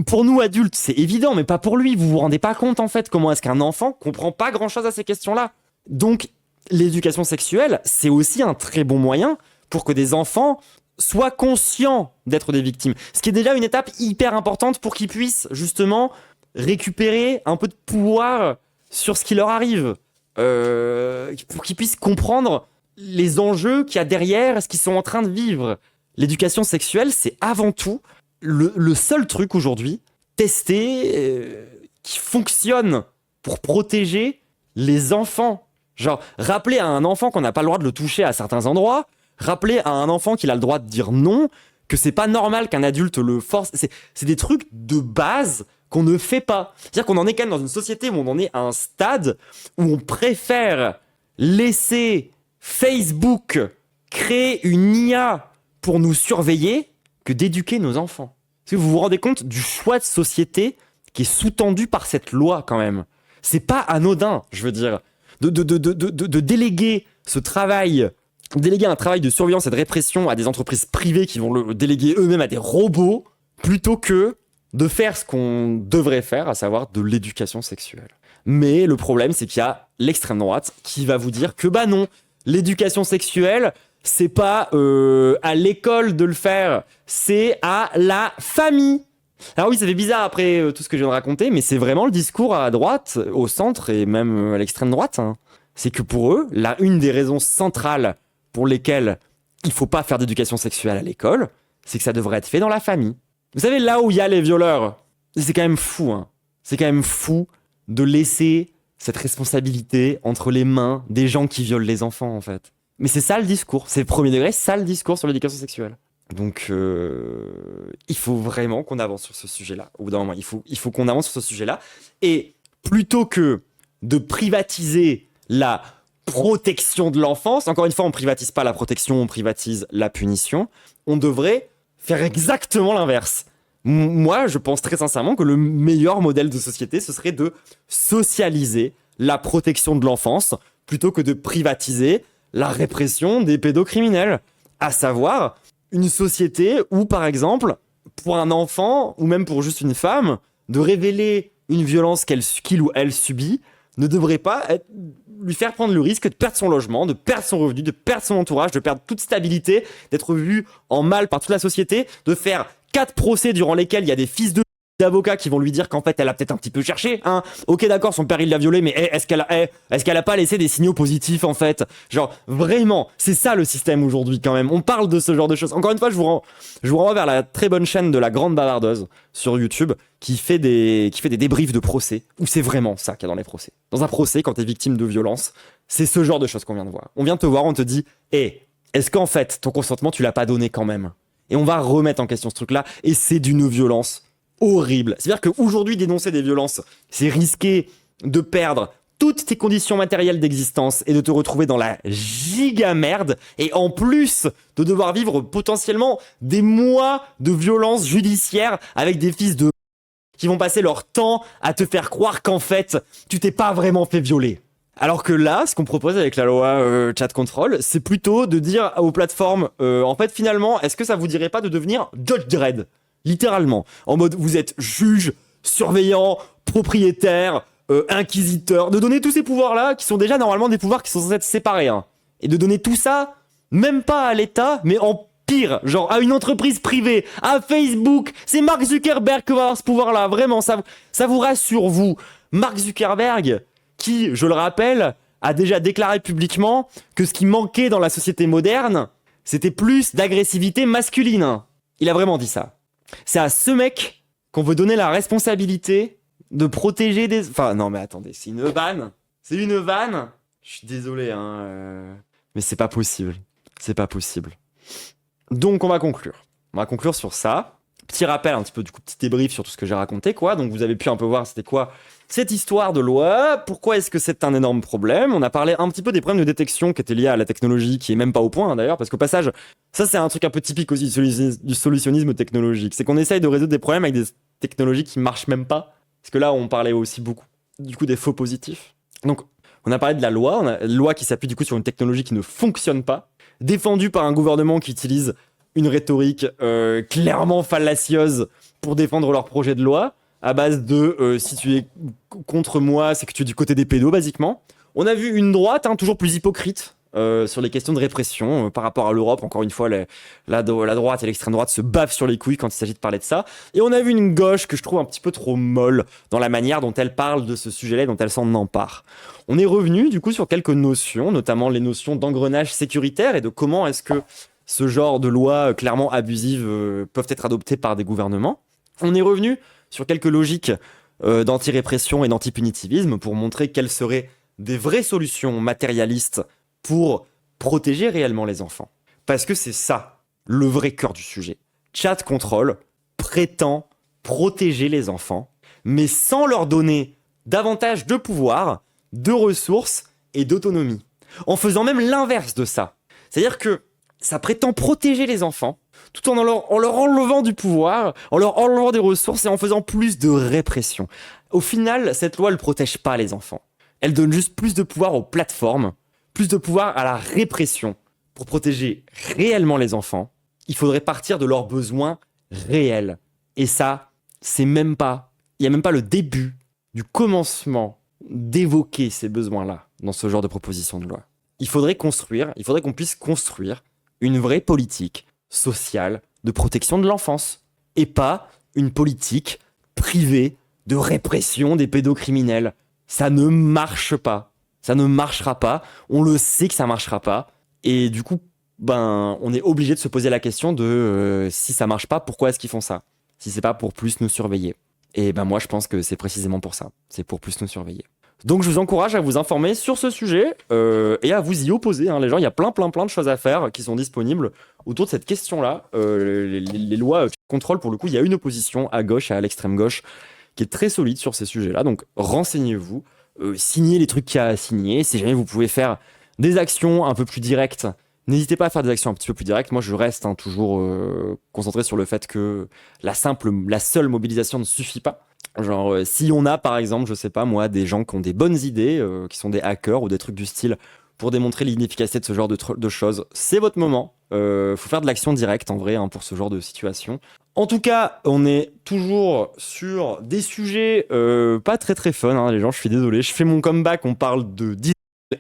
Pour nous adultes, c'est évident, mais pas pour lui. Vous vous rendez pas compte en fait comment est-ce qu'un enfant comprend pas grand-chose à ces questions-là. Donc l'éducation sexuelle, c'est aussi un très bon moyen pour que des enfants soient conscients d'être des victimes. Ce qui est déjà une étape hyper importante pour qu'ils puissent justement récupérer un peu de pouvoir sur ce qui leur arrive. Pour qu'ils puissent comprendre les enjeux qu'il y a derrière ce qu'ils sont en train de vivre. L'éducation sexuelle, c'est avant tout le seul truc aujourd'hui testé qui fonctionne pour protéger les enfants Genre, rappeler à un enfant qu'on n'a pas le droit de le toucher à certains endroits, rappeler à un enfant qu'il a le droit de dire non, que c'est pas normal qu'un adulte le force. C'est des trucs de base qu'on ne fait pas. C'est-à-dire qu'on en est quand même dans une société où on en est à un stade où on préfère laisser Facebook créer une IA pour nous surveiller que d'éduquer nos enfants. Est-ce que vous vous rendez compte du choix de société qui est sous-tendu par cette loi quand même? C'est pas anodin, je veux dire, de déléguer ce travail, déléguer un travail de surveillance et de répression à des entreprises privées qui vont le déléguer eux-mêmes à des robots, plutôt que de faire ce qu'on devrait faire, à savoir de l'éducation sexuelle. Mais le problème, c'est qu'il y a l'extrême droite qui va vous dire que bah non, l'éducation sexuelle, c'est pas à l'école de le faire, c'est à la famille. Alors oui, ça fait bizarre après tout ce que je viens de raconter, mais c'est vraiment le discours à droite, au centre et même à l'extrême droite. Hein. C'est que pour eux, une des raisons centrales pour lesquelles il faut pas faire d'éducation sexuelle à l'école, c'est que ça devrait être fait dans la famille. Vous savez, là où il y a les violeurs, c'est quand même fou. Hein. C'est quand même fou de laisser cette responsabilité entre les mains des gens qui violent les enfants, en fait. Mais c'est ça le discours. C'est le premier degré, ça le discours sur l'éducation sexuelle. Donc, il faut vraiment qu'on avance sur ce sujet-là. Au bout d'un moment, il faut qu'on avance sur ce sujet-là. Et plutôt que de privatiser la protection de l'enfance, encore une fois, on privatise pas la protection, on privatise la punition, on devrait faire exactement l'inverse. Moi, je pense très sincèrement que le meilleur modèle de société, ce serait de socialiser la protection de l'enfance plutôt que de privatiser la répression des pédocriminels. À savoir, une société où, par exemple, pour un enfant, ou même pour juste une femme, de révéler une violence qu'il ou elle subit ne devrait pas lui faire prendre le risque de perdre son logement, de perdre son revenu, de perdre son entourage, de perdre toute stabilité, d'être vu en mal par toute la société, de faire 4 procès durant lesquels il y a des fils d'avocats qui vont lui dire qu'en fait elle a peut-être un petit peu cherché, hein. Ok, d'accord, son père il l'a violée, mais est-ce qu'elle a pas laissé des signaux positifs en fait? Genre vraiment, c'est ça le système aujourd'hui quand même. On parle de ce genre de choses. Encore une fois, je vous renvoie vers la très bonne chaîne de la Grande Bavardeuse sur YouTube qui fait des débriefs de procès où c'est vraiment ça qu'il y a dans les procès. Dans un procès, quand t'es victime de violence, c'est ce genre de choses qu'on vient de voir. On vient de te voir, on te dit, est-ce qu'en fait ton consentement tu l'as pas donné quand même? Et on va remettre en question ce truc-là, et c'est d'une violence horrible. C'est-à-dire qu'aujourd'hui, dénoncer des violences, c'est risquer de perdre toutes tes conditions matérielles d'existence et de te retrouver dans la giga merde, et en plus de devoir vivre potentiellement des mois de violence judiciaire avec des fils de qui vont passer leur temps à te faire croire qu'en fait, tu t'es pas vraiment fait violer. Alors que là, ce qu'on propose avec la loi chat control, c'est plutôt de dire aux plateformes, en fait, finalement, est-ce que ça vous dirait pas de devenir Judge Dredd? Littéralement. En mode, vous êtes juge, surveillant, propriétaire, inquisiteur. De donner tous ces pouvoirs-là, qui sont déjà normalement des pouvoirs qui sont censés être séparés. Hein. Et de donner tout ça, même pas à l'État, mais en pire, genre à une entreprise privée, à Facebook. C'est Mark Zuckerberg qui va avoir ce pouvoir-là. Vraiment, ça vous rassure, vous. Mark Zuckerberg, qui, je le rappelle, a déjà déclaré publiquement que ce qui manquait dans la société moderne, c'était plus d'agressivité masculine. Il a vraiment dit ça. C'est à ce mec qu'on veut donner la responsabilité de protéger des... Enfin, non mais attendez, c'est une vanne. C'est une vanne. Je suis désolé, hein. Mais c'est pas possible. C'est pas possible. Donc on va conclure. On va conclure sur ça. Petit rappel, un petit peu, du coup, petit débrief sur tout ce que j'ai raconté, quoi. Donc vous avez pu un peu voir c'était quoi cette histoire de loi. Pourquoi est-ce que c'est un énorme problème? On a parlé un petit peu des problèmes de détection qui étaient liés à la technologie, qui est même pas au point, hein, d'ailleurs, parce qu'au passage, ça c'est un truc un peu typique aussi du solutionnisme technologique. C'est qu'on essaye de résoudre des problèmes avec des technologies qui marchent même pas. Parce que là, on parlait aussi beaucoup, du coup, des faux positifs. Donc, on a parlé de la loi, une loi qui s'appuie du coup sur une technologie qui ne fonctionne pas, défendue par un gouvernement qui utilise une rhétorique clairement fallacieuse pour défendre leur projet de loi, à base de si tu es contre moi, c'est que tu es du côté des pédos, basiquement. On a vu une droite, hein, toujours plus hypocrite, sur les questions de répression par rapport à l'Europe. Encore une fois, la droite et l'extrême droite se bavent sur les couilles quand il s'agit de parler de ça. Et on a vu une gauche que je trouve un petit peu trop molle dans la manière dont elle parle de ce sujet-là, dont elle s'en empare. On est revenu du coup sur quelques notions, notamment les notions d'engrenage sécuritaire et de comment est-ce que ce genre de lois clairement abusives peuvent être adoptées par des gouvernements. On est revenu sur quelques logiques d'anti-répression et d'anti-punitivisme pour montrer quelles seraient des vraies solutions matérialistes pour protéger réellement les enfants. Parce que c'est ça, le vrai cœur du sujet. Chat Control prétend protéger les enfants, mais sans leur donner davantage de pouvoir, de ressources et d'autonomie. En faisant même l'inverse de ça. C'est-à-dire que ça prétend protéger les enfants, tout en leur enlevant du pouvoir, en leur enlevant des ressources et en faisant plus de répression. Au final, cette loi ne protège pas les enfants. Elle donne juste plus de pouvoir aux plateformes, plus de pouvoir à la répression. Pour protéger réellement les enfants, il faudrait partir de leurs besoins réels. Et ça, il n'y a même pas le début du commencement d'évoquer ces besoins-là dans ce genre de proposition de loi. Il faudrait qu'on puisse construire une vraie politique sociale de protection de l'enfance et pas une politique privée de répression des pédocriminels. Ça ne marche pas. Ça ne marchera pas. On le sait que ça marchera pas. Et du coup, on est obligé de se poser la question de si ça marche pas, pourquoi est-ce qu'ils font ça? Si c'est pas pour plus nous surveiller. Et moi, je pense que c'est précisément pour ça. C'est pour plus nous surveiller. Donc, je vous encourage à vous informer sur ce sujet et à vous y opposer. Les gens, il y a plein de choses à faire qui sont disponibles autour de cette question-là. Les lois contrôle, pour le coup, il y a une opposition à gauche et à l'extrême gauche qui est très solide sur ces sujets-là. Donc, renseignez-vous, signez les trucs qu'il y a à signer. Si jamais vous pouvez faire des actions un peu plus directes, n'hésitez pas à faire des actions un petit peu plus directes. Moi, je reste toujours concentré sur le fait que la seule mobilisation ne suffit pas. Genre, si on a, par exemple, je sais pas moi, des gens qui ont des bonnes idées, qui sont des hackers ou des trucs du style, pour démontrer l'inefficacité de ce genre de choses, c'est votre moment. Faut faire de l'action directe, en vrai, pour ce genre de situation. En tout cas, on est toujours sur des sujets pas très fun, les gens, je suis désolé. Je fais mon comeback, on parle de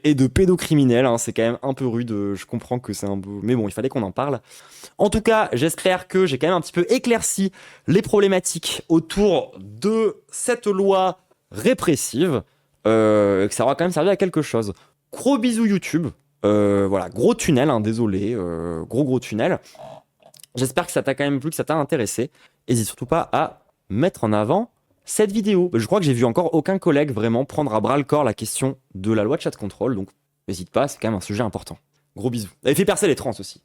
et de pédocriminels, c'est quand même un peu rude, je comprends que c'est un peu... Mais bon, il fallait qu'on en parle. En tout cas, j'espère que j'ai quand même un petit peu éclairci les problématiques autour de cette loi répressive, que ça aura quand même servi à quelque chose. Gros bisous YouTube, voilà, gros tunnel, désolé, gros tunnel. J'espère que ça t'a quand même plu, que ça t'a intéressé. N'hésite surtout pas à mettre en avant cette vidéo. Je crois que j'ai vu encore aucun collègue vraiment prendre à bras le corps la question de la loi de chat control, donc n'hésite pas, c'est quand même un sujet important. Gros bisous. Et fait percer les trans aussi.